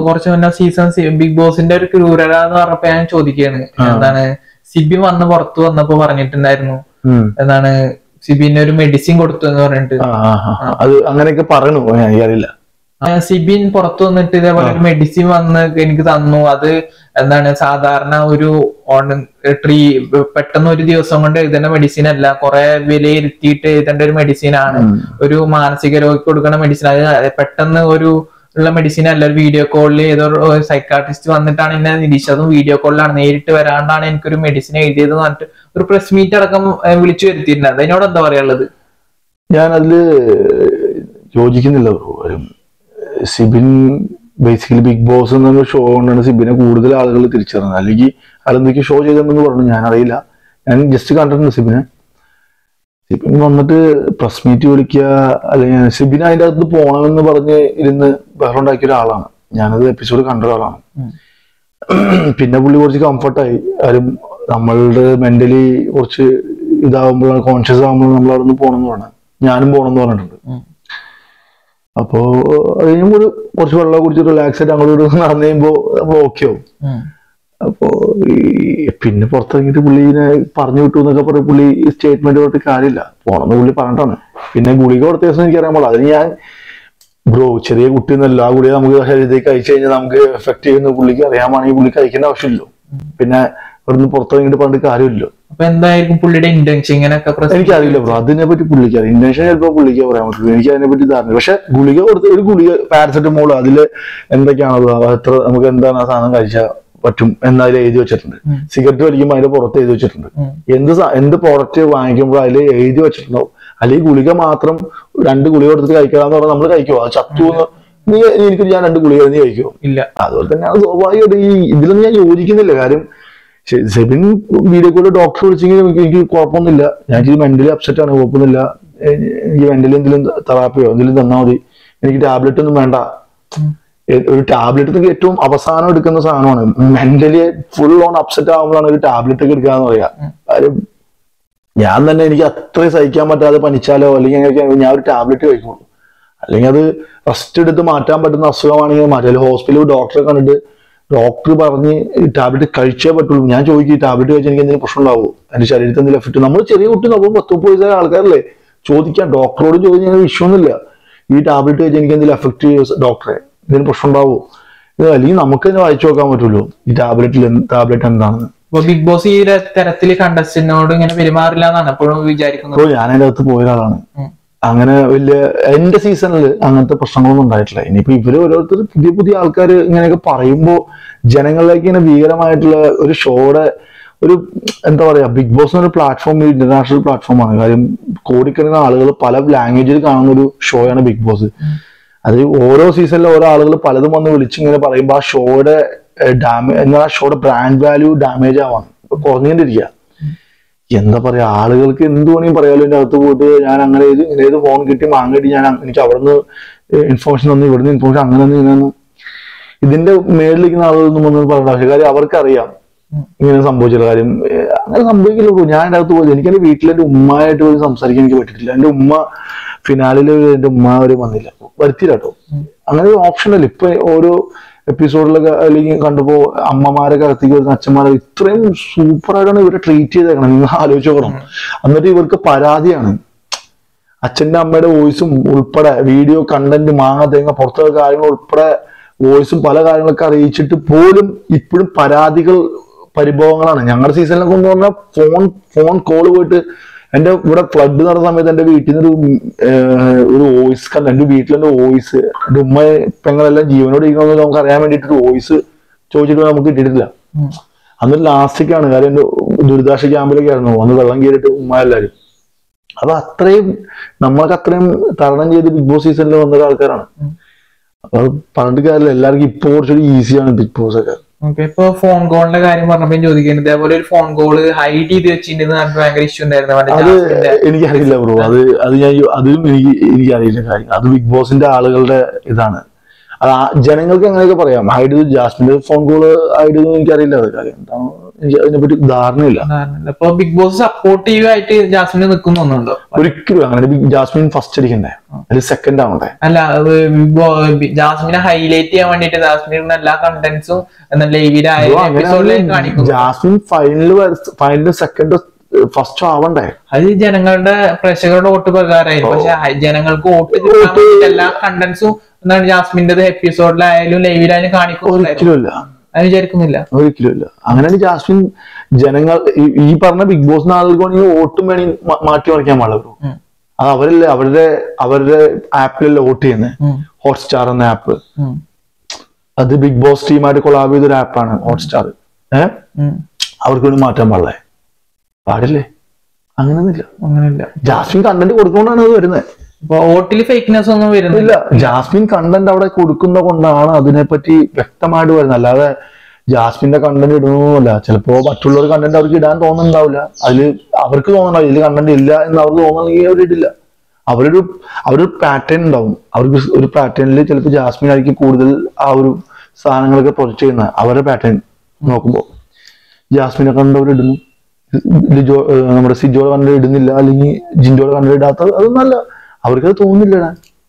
കുറച്ച് മുന്നേ സീസൺ ബിഗ് ബോസിന്റെ ഒരു ക്രൂരത എന്ന് പറഞ്ഞപ്പോ ഞാൻ ചോദിക്കുകയാണ്, എന്താണ് സിബി വന്ന് പുറത്തു വന്നപ്പോ പറഞ്ഞിട്ടുണ്ടായിരുന്നു എന്താണ് സിബിന് ഒരു മെഡിസിൻ കൊടുത്തു എന്ന് പറഞ്ഞിട്ട്. അത് അങ്ങനെയൊക്കെ പറയണു, എനിക്കറിയില്ല. സിബിൻ പുറത്തു വന്നിട്ട് ഇതേപോലെ ഒരു മെഡിസിൻ വന്ന് എനിക്ക് തന്നു. അത് എന്താണ് സാധാരണ ഒരു പെട്ടെന്ന് ഒരു ദിവസം കൊണ്ട് എഴുതേണ്ട മെഡിസിൻ അല്ല, കുറെ വിലയിരുത്തിയിട്ട് എഴുതേണ്ട ഒരു മെഡിസിൻ ആണ്. ഒരു മാനസിക രോഗിക്ക് കൊടുക്കുന്ന മെഡിസിൻ. അത് പെട്ടെന്ന് ഉള്ള മെഡിസിൻ അല്ല. ഒരു വീഡിയോ കോളിൽ ഏതോ സൈക്കാട്രിസ്റ്റ് വന്നിട്ടാണ് എന്നെ നിരീക്ഷിച്ചത്. അതും വീഡിയോ കോളിലാണ്, നേരിട്ട് വരാണ്ടാണ് എനിക്കൊരു മെഡിസിൻ എഴുതിയത് എന്ന് പറഞ്ഞിട്ട് ഒരു പ്രസ് മീറ്റ് അടക്കം വിളിച്ചു വരുത്തിയിട്ടുണ്ട്. അതിനോട് എന്താ പറയാനുള്ളത്? ഞാൻ അതില് യോജിക്കുന്നില്ല. സിബിൻ ബേസിക്കലി ബിഗ് ബോസ് എന്നൊരു ഷോ കൊണ്ടാണ് സിബിനെ കൂടുതൽ ആളുകൾ തിരിച്ചറിഞ്ഞത്. അല്ലെങ്കിൽ അതെന്തൊക്കെ ഷോ ചെയ്തെന്ന് പറഞ്ഞു, ഞാൻ അറിയില്ല. ഞാൻ ജസ്റ്റ് കണ്ടിട്ടുണ്ട് സിബിൻ വന്നിട്ട് പ്രസ് മീറ്റ് വിളിക്കുക, അല്ലെങ്കിൽ സിബിൻ അതിൻ്റെ അകത്ത് പോകണമെന്ന് പറഞ്ഞ് ഇരുന്ന് ബഹളം ഉണ്ടാക്കിയ ഒരാളാണ്. ഞാനത് എപ്പിസോഡ് കണ്ട ഒരാളാണ്. പിന്നെ പുള്ളി കുറച്ച് കംഫർട്ടായി. കാര്യം നമ്മളുടെ മെന്റലി കുറച്ച് ഇതാവുമ്പോഴാണ്, കോൺഷ്യസ് ആകുമ്പോഴാണ് നമ്മൾ അവിടെ നിന്ന് പോകണമെന്ന് പറഞ്ഞത്. ഞാനും പോകണമെന്ന് പറഞ്ഞിട്ടുണ്ട്. അപ്പോ അത് കഴിയുമ്പോൾ കുറച്ച് വെള്ളം കുടിച്ച് റിലാക്സ് ആയിട്ട് അങ്ങോട്ട് നടന്നു കഴിയുമ്പോൾ നമ്മൾ ഓക്കെ ആവും. അപ്പോ പിന്നെ പുറത്തിറങ്ങിയിട്ട് പുള്ളിനെ പറഞ്ഞു വിട്ടു എന്നൊക്കെ പറഞ്ഞ് പുള്ളി സ്റ്റേറ്റ്മെന്റ് കൊടുത്ത് കാര്യമില്ല. പോണെന്ന് പുള്ളി പറഞ്ഞിട്ടാണ്. പിന്നെ ഗുളിക കൊടുത്ത ദിവസം എനിക്കറിയാൻ പാടില്ല. അതിന് ഞാൻ ബ്രോ ചെറിയ കുട്ടി എന്നല്ല, ആ ഗുളിക നമുക്ക് ശരീരത്തേക്ക് കഴിച്ചു കഴിഞ്ഞാൽ നമുക്ക് എഫക്ട് ചെയ്യുന്ന പുള്ളിക്ക് അറിയാമാണെങ്കിൽ പുള്ളി കഴിക്കേണ്ട ആവശ്യമില്ലല്ലോ. പിന്നെ ഇവിടുന്ന് പുറത്തിറങ്ങിയിട്ട് പറഞ്ഞിട്ട് കാര്യമില്ലല്ലോ. അപ്പൊ എന്തായിരിക്കും പുള്ളിയുടെ ഇന്റൻഷൻ? എനിക്കറിയില്ല ബ്രോ, അതിനെപ്പറ്റി പുള്ളിക്ക് അറിയാം. ഇന്റൻഷൻ ചിലപ്പോൾ പുള്ളിക്ക് പറയാൻ പറ്റുള്ളൂ, എനിക്ക് അതിനെപ്പറ്റി ധാരണ. പക്ഷെ ഗുളിക കൊടുത്ത് ഒരു ഗുളിക പാരസെറ്റമോൾ അതില് എന്തൊക്കെയാണല്ലോ, എത്ര നമുക്ക് എന്താണ് ആ സാധനം കഴിച്ചാൽ പറ്റും എന്നതിൽ എഴുതി വെച്ചിട്ടുണ്ട്. സിഗരറ്റ് വലിക്കുമ്പോൾ അതിന്റെ പുറത്ത് എഴുതി വെച്ചിട്ടുണ്ട്. എന്ത് പ്രോഡക്റ്റ് വാങ്ങിക്കുമ്പോൾ അതിൽ എഴുതി വെച്ചിട്ടുണ്ടാവും. അല്ലെങ്കിൽ ഗുളിക മാത്രം 2 ഗുളിക കൊടുത്തിട്ട് കഴിക്കാന്ന് പറഞ്ഞാൽ നമ്മൾ കഴിക്കുമോ? അത് ചത്തു എനിക്ക് ഞാൻ 2 ഗുളിക നീ കഴിക്കുമോ? ഇല്ല. അതുപോലെ തന്നെയാണ് സ്വാഭാവികമായിട്ട് ഇതിലൊന്നും ഞാൻ യോജിക്കുന്നില്ല. കാര്യം സെബിൻ വീഡിയോ കോള് ഡോക്ടർ വിളിച്ചെങ്കിൽ എനിക്ക് കുഴപ്പമൊന്നുമില്ല. എനിക്ക് മെന്റലി അപ്സെറ്റ് ആണ്, കുഴപ്പമൊന്നുമില്ല. എനിക്ക് മെന്റലി എന്തെങ്കിലും തെറാപ്പിയോ എന്തെങ്കിലും തന്നാൽ മതി, എനിക്ക് ടാബ്ലറ്റ് ഒന്നും വേണ്ട. ഒരു ടാബ്ലറ്റ് ഏറ്റവും അവസാനം എടുക്കുന്ന സാധനമാണ്. മെന്റലി ഫുൾ ഓൺ അപ്സെറ്റ് ആകുമ്പോഴാണ് ഒരു ടാബ്ലറ്റ് ഒക്കെ എടുക്കാന്ന് പറയാ. കാര്യം ഞാൻ തന്നെ എനിക്ക് അത്രയും സഹിക്കാൻ പറ്റാതെ പനിച്ചാലോ അല്ലെങ്കിൽ ഞാൻ ഒരു ടാബ്ലറ്റ് കഴിക്കുള്ളൂ. അല്ലെങ്കിൽ അത് റെസ്റ്റ് എടുത്ത് മാറ്റാൻ പറ്റുന്ന അസുഖമാണെങ്കിൽ മാറ്റാം. ഹോസ്പിറ്റലിൽ ഡോക്ടറെ കണ്ടിട്ട് ഡോക്ടർ പറഞ്ഞ് ഈ ടാബ്ലറ്റ് കഴിച്ചേ പറ്റുള്ളൂ. ഞാൻ ചോദിക്കും, ഈ ടാബ്ലറ്റ് കഴിച്ചാൽ എനിക്ക് എന്തെങ്കിലും പ്രശ്നം ഉണ്ടാവുമോ, എന്റെ ശരീരത്തിൽ എന്തെങ്കിലും എഫക്ട്? നമ്മൾ ചെറിയ കുട്ടി നോക്കുമ്പോൾ 10-30 വയസ്സായ ആൾക്കാരല്ലേ, ചോദിക്കാം. ഡോക്ടറോട് ചോദിച്ചാൽ വിഷയമൊന്നുമില്ല. ഈ ടാബ്ലറ്റ് കഴിച്ചാൽ എനിക്ക് എന്തെങ്കിലും എഫക്ട് ചെയ്യും ഡോക്ടറെ, എന്തെങ്കിലും പ്രശ്നം ഉണ്ടാവുമോ? അല്ലെങ്കിൽ നമുക്ക് തന്നെ വായിച്ചു നോക്കാൻ പറ്റുമല്ലോ ഈ ടാബ്ലറ്റ് എന്താണെന്ന്. ബിഗ് ബോസ് ഈ തരത്തില് കണ്ടസ്റ്റന്റിനോട് ഇങ്ങനെ പെരുമാറില്ല എന്നാണ് എപ്പോഴും വിചാരിക്കുന്നത്. ഞാൻ അതിന്റെ അകത്ത് പോയ ഒരാളാണ്. അങ്ങനെ വലിയ എന്റെ സീസണിൽ അങ്ങനത്തെ പ്രശ്നങ്ങളൊന്നും ഉണ്ടായിട്ടില്ല. ഇനിയിപ്പോ ഇവര് ഓരോരുത്തർ പുതിയ ആൾക്കാർ ഇങ്ങനെയൊക്കെ പറയുമ്പോൾ ജനങ്ങളിലേക്ക് ഇങ്ങനെ ഭീകരമായിട്ടുള്ള ഒരു ഷോയുടെ ഒരു എന്താ പറയാ, ബിഗ് ബോസ് എന്നൊരു പ്ലാറ്റ്ഫോം ഇന്റർനാഷണൽ പ്ലാറ്റ്ഫോമാണ്. കാര്യം കോടിക്കണക്കിന് ആളുകൾ പല ലാംഗ്വേജിൽ കാണുന്ന ഒരു ഷോയാണ് ബിഗ് ബോസ്. അത് ഓരോ സീസണിലും ഓരോ ആളുകൾ പലതും വന്ന് വിളിച്ചിങ്ങനെ പറയുമ്പോൾ ആ ഷോയുടെ എന്നാൽ ആ ഷോയുടെ ബ്രാൻഡ് വാല്യൂ ഡാമേജ് ആവാണ്, കുറഞ്ഞുകൊണ്ടിരിക്കുക. എന്താ പറയാ, ആളുകൾക്ക് എന്ത് വേണമെങ്കിലും പറയാലോ. എന്റെ അകത്ത് പോയിട്ട് ഞാൻ അങ്ങനെ ഏത് ഫോൺ കിട്ടി മാങ്ങിട്ടി എനിക്ക് അവിടുന്ന് ഇൻഫോർമേഷൻ തന്നു, ഇവിടുന്ന് ഇൻഫോർമേഷൻ അങ്ങനെ ഇങ്ങനെ. ഇതിന്റെ മേളിലിരിക്കുന്ന ആളുകളൊന്നും ഒന്നും പറയേണ്ട ആവശ്യം, കാര്യം അവർക്കറിയാം ഇങ്ങനെ സംഭവിച്ചുള്ള കാര്യം. അങ്ങനെ സംഭവിക്കില്ല. ഞാൻ എൻ്റെ അകത്ത് പോയി എനിക്ക് എന്റെ വീട്ടിൽ എന്റെ ഉമ്മയായിട്ട് പോയി സംസാരിക്കാൻ എനിക്ക് പറ്റിയിട്ടില്ല. എന്റെ ഉമ്മ ഫിനാലില് എന്റെ ഉമ്മ വരെ വന്നില്ല, വരുത്തില്ല കേട്ടോ. അങ്ങനെ ഒരു ഓപ്ഷൻ അല്ല. ഇപ്പൊ ഓരോ എപ്പിസോഡിലൊക്കെ അല്ലെങ്കിൽ കണ്ടപ്പോ അമ്മമാരൊക്കെ അകത്തേക്ക് വരുന്ന അച്ഛന്മാരൊക്കെ ഇത്രയും സൂപ്പറായിട്ടാണ് ഇവരെ ട്രീറ്റ് ചെയ്തേക്കണം. നിങ്ങൾ ആലോചിച്ച് നോക്കണം. എന്നിട്ട് ഇവർക്ക് പരാതിയാണ്. അച്ഛന്റെ അമ്മയുടെ വോയിസും ഉൾപ്പെടെ വീഡിയോ കണ്ടന്റ് മാങ്ങ തേങ്ങ പുറത്തുള്ള കാര്യങ്ങൾ ഉൾപ്പെടെ വോയിസും പല കാര്യങ്ങളൊക്കെ അറിയിച്ചിട്ട് പോലും ഇപ്പോഴും പരാതികൾ പരിഭവങ്ങളാണ്. ഞങ്ങളുടെ സീസണിലൊക്കെ എന്ന് പറഞ്ഞാൽ ഫോൺ കോള് പോയിട്ട് എന്റെ ഇവിടെ ഫ്ലഡ് നടന്ന സമയത്ത് എന്റെ വീട്ടിൽ നിന്ന് ഒരു വോയിസ് കണ്ട, എന്റെ വീട്ടിലെന്റെ വോയിസ്, എന്റെ ഉമ്മ പെങ്ങളെല്ലാം ജീവനോട് ഇരിക്കണമെന്ന് നമുക്ക് അറിയാൻ വേണ്ടിയിട്ട് വോയിസ് ചോദിച്ചിട്ട് നമുക്ക് കിട്ടിയിട്ടില്ല. അന്ന് ലാസ്റ്റിക്കാണ്, കാര്യം എന്റെ ദുരിതാശ്വാസ ക്യാമ്പിലൊക്കെ ആയിരുന്നു അന്ന് വെള്ളം കയറിയിട്ട് ഉമ്മ എല്ലാവരും. അപ്പൊ അത്രയും നമ്മൾക്ക് അത്രയും തരണം ചെയ്ത് ബിഗ് ബോസ് സീസണിൽ വന്ന ആൾക്കാരാണ്. അപ്പൊ അത് പറഞ്ഞിട്ട് കാര്യമില്ല, എല്ലാവർക്കും ഇപ്പൊ കുറച്ചുകൂടി ഈസിയാണ് ബിഗ് ബോസ് ഒക്കെ. ഇപ്പൊ ഫോൺ കോളിന്റെ കാര്യം പറഞ്ഞപ്പോ ചോദിക്കുന്നത്, ഇതേപോലെ ഒരു ഫോൺ കോള് ഹൈഡ് ചെയ്ത് വെച്ചിട്ടുണ്ടെന്ന് നമുക്ക് ഭയങ്കര ഇഷ്യൂ ഉണ്ടായിരുന്നു. അത് എനിക്കറിയില്ല ബ്രോ, അതും എനിക്കറിയില്ല കാര്യം. അത് ബിഗ് ബോസിന്റെ ആളുകളുടെ ഇതാണ്. അത് ജനങ്ങൾക്ക് അങ്ങനെയൊക്കെ പറയാം. ഹൈഡ് ചെയ്ത് ജാസ്മിന്റെ ഫോൺ കോള് ഹൈഡ് ചെയ്തെന്ന് എനിക്കറിയില്ല. അത് കാര്യം എന്താണോ എനിക്ക് അതിനെപ്പറ്റി ധാരണയില്ല. ഇപ്പൊ ബിഗ് ബോസ് സപ്പോർട്ടീവ് ആയിട്ട് ജാസ്മിന് നിൽക്കുന്നുണ്ടോ? ഒരിക്കലും അങ്ങനെ. ജാസ്മിൻ ഫസ്റ്റ് അടിക്കണ്ടേ, അതിൽ സെക്കൻഡ് ആവണ്ടേ? അല്ല, ജാസ്മിനെ ഹൈലൈറ്റ് ചെയ്യാൻ വേണ്ടിട്ട് ജാസ്മിന്റെ എല്ലാ കണ്ടന്റ്സും ജാസ്മിൻ ഫൈനലിൽ സെക്കൻഡ് ഫസ്റ്റ് ആവണ്ടേ? അത് ജനങ്ങളുടെ പ്രേക്ഷകരുടെ വോട്ട് പ്രകാരമായിരുന്നു. പക്ഷെ ജനങ്ങൾക്ക് വോട്ട് കിട്ടാൻ എല്ലാ കണ്ടന്റ്സും എന്താണ് ജാസ്മിന്റെ എപ്പിസോഡിലായാലും ലൈവിലായാലും കാണിക്കും. ഒരിക്കലുമില്ല, അത് വിചാരിക്കുന്നില്ല. ഒരിക്കലുമില്ല. അങ്ങനെയാണ് ജാസ്മിൻ ജനങ്ങൾ ഈ പറഞ്ഞ ബിഗ് ബോസിന് ആളുകൾക്ക് വോട്ടും വേണമെങ്കിൽ മാറ്റി മറിക്കാൻ പാടുള്ളൂ. അത് അവരല്ലേ അവരുടെ ആപ്പിലല്ലേ വോട്ട് ചെയ്യുന്നത്. ഹോട്ട്സ്റ്റാർ എന്ന ആപ്പ്, അത് ബിഗ് ബോസ് ടീമായിട്ട് കൊളാബ് ചെയ്തൊരു ആപ്പാണ് ഹോട്ട്സ്റ്റാർ. അവർക്ക് വേണ്ടി മാറ്റാൻ പാടില്ലേ? അങ്ങനെയൊന്നുമില്ല. ജാസ്മിൻ കണ്ടന്റ് കൊടുക്കൊണ്ടാണ് അത് വരുന്നത്. വോട്ടിൽ ഫേക്ക്നെസ് ഒന്നും വരുന്നില്ല. ജാസ്മിൻ കണ്ടന്റ് അവിടെ കൊടുക്കുന്ന കൊണ്ടാണ് അതിനെപ്പറ്റി വ്യക്തമായിട്ട് വരുന്നത്. അല്ലാതെ ജാസ്മിന്റെ കണ്ടന്റ് ഇടുന്നൊന്നുമല്ല. ചിലപ്പോ മറ്റുള്ളവർ കണ്ടന്റ് അവർക്ക് ഇടാൻ തോന്നുന്നുണ്ടാവില്ല, അവർക്ക് തോന്നണ്ടാവും ഇതിൽ കണ്ടന്റ് ഇല്ല എന്ന് അവർക്ക് തോന്നണമെങ്കിൽ അവരിടില്ല. അവരൊരു പാറ്റേൺ ഉണ്ടാവും. അവർക്ക് ഒരു പാറ്റേണിൽ ചിലപ്പോൾ ജാസ്മിൻ ആയിരിക്കും കൂടുതൽ ആ ഒരു സാധനങ്ങളൊക്കെ പ്രൊജക്ട് ചെയ്യുന്ന അവരുടെ പാറ്റേൺ നോക്കുമ്പോൾ ജാസ്മിനെ കണ്ടവരിടുന്നു, നമ്മുടെ സിജോടെ കണ്ടത് ഇടുന്നില്ല, അല്ലെങ്കിൽ ജിൻഡോടെ കണ്ടത് ഇടാത്ത, അതൊന്നല്ല അവർക്കത് തോന്നുന്നില്ല.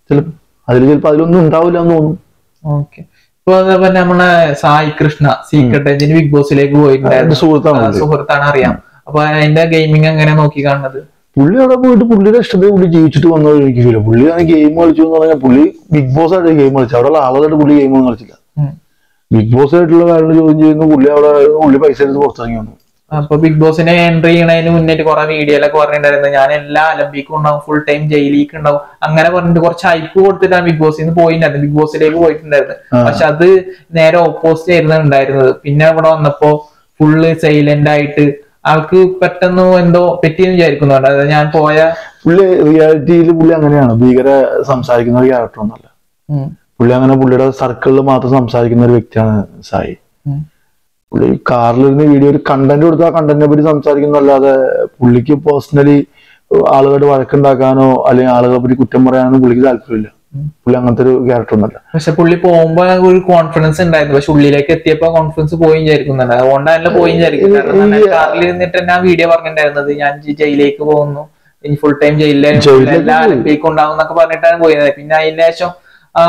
ചിലപ്പോ അതിലൊന്നും ഉണ്ടാവില്ല എന്ന് തോന്നുന്നു. ഓക്കെ. ഇപ്പൊ അതേപോലെ നമ്മളെ Sai Krishna secret agent big ബോസിലേക്ക് പോയിട്ടുണ്ടായിരുന്നു. സുഹൃത്താണ്, അറിയാം. അപ്പൊ അതിന്റെ ഗെയിമിംഗ് എങ്ങനെ നോക്കി കാണുന്നത്? പുള്ളി അവിടെ പോയിട്ട് പുള്ളിയുടെ ഇഷ്ടത്തെ പുള്ളി ജീവിച്ചിട്ട് വന്നത് എനിക്ക് ഫീൽ. പുള്ളി ആണ് ഗെയിം കളിച്ചു എന്ന് പറഞ്ഞാൽ പുള്ളി ബിഗ് ബോസ് ആയിട്ട് ഗെയിം കളിച്ചു. അവിടെ ആളുകളായിട്ട് പുള്ളി ഗെയിം ഒന്നും കളിച്ചില്ല. ബിഗ് ബോസ് ആയിട്ടുള്ള കാര്യങ്ങൾ ചോദ്യം ചെയ്യുന്നു. പുള്ളി പൈസ എടുത്ത് പുറത്തിറങ്ങി വന്നു. അപ്പൊ ബിഗ് ബോസിനെ എൻട്രി ചെയ്യണതിന് മുന്നേറ്റ് കുറെ വീഡിയോയിലൊക്കെ പറഞ്ഞിട്ടുണ്ടായിരുന്നു ഞാൻ എല്ലാ ഒളിമ്പിക്കും ഉണ്ടാവും, ഫുൾ ടൈം ജയിലേക്ക് ഉണ്ടാവും, അങ്ങനെ പറഞ്ഞിട്ട് കുറച്ച് ഹൈപ്പ് കൊടുത്തിട്ടാണ് ബിഗ് ബോസിൽ നിന്ന് പോയിട്ടുണ്ടായിരുന്നു, ബിഗ് ബോസിലേക്ക് പോയിട്ടുണ്ടായിരുന്നു. പക്ഷെ അത് നേരെ ഓപ്പോസിറ്റ് ആയിരുന്നു ഉണ്ടായിരുന്നത്. പിന്നെ ഇവിടെ വന്നപ്പോ ഫുള്ള് സൈലന്റ് ആയിട്ട് ആൾക്ക് പെട്ടെന്ന് എന്തോ പറ്റിയെന്ന് വിചാരിക്കുന്നുണ്ട്. അതായത് ഞാൻ പോയ പുള്ളി റിയാലിറ്റിയിൽ പുള്ളി അങ്ങനെയാണ്, ഭീകര സംസാരിക്കുന്ന ഒരു ക്യാരക്ടർ ഒന്നല്ല. പുള്ളി അങ്ങനെ പുള്ളിയുടെ സർക്കിളിൽ മാത്രം സംസാരിക്കുന്ന ഒരു വ്യക്തിയാണ് സായി. പുള്ളി കാറിലിരുന്ന് വീഡിയോ ഒരു കണ്ടന്റ് കൊടുത്താൽ ആ കണ്ടന്റിനെ പറ്റി സംസാരിക്കുന്നല്ലാതെ പുള്ളിക്ക് പേഴ്സണലി ആളുകളുടെ വഴക്കുണ്ടാക്കാനോ അല്ലെങ്കിൽ ആളുകളെ പറ്റി കുറ്റം പറയാനോ പുള്ളിക്ക് താല്പര്യമില്ല. പുള്ളി അങ്ങനത്തെ ഒരു ക്യാരക്ടർ ഒന്നല്ല. പക്ഷെ പുള്ളി പോകുമ്പോ ഒരു കോൺഫിഡൻസ് ഉണ്ടായിരുന്നു. പക്ഷെ ഉള്ളിലേക്ക് എത്തിയപ്പോ കോൺഫിഡൻസ് പോയി വിചാരിക്കുന്നുണ്ട്. അതുകൊണ്ടല്ല പോയി വിചാരിക്കുന്നത്. കാറിൽ ഇരുന്നിട്ട് തന്നെ ആ വീഡിയോ പറഞ്ഞിട്ടുണ്ടായിരുന്നത് ഞാൻ ജയിലിലേക്ക് പോകുന്നു, ഇനി ഫുൾ ടൈം ജയിലിലേക്ക് ഉണ്ടാവും എന്നൊക്കെ പറഞ്ഞിട്ടാണ് പോയത്. പിന്നെ അതിന് ശേഷം ആ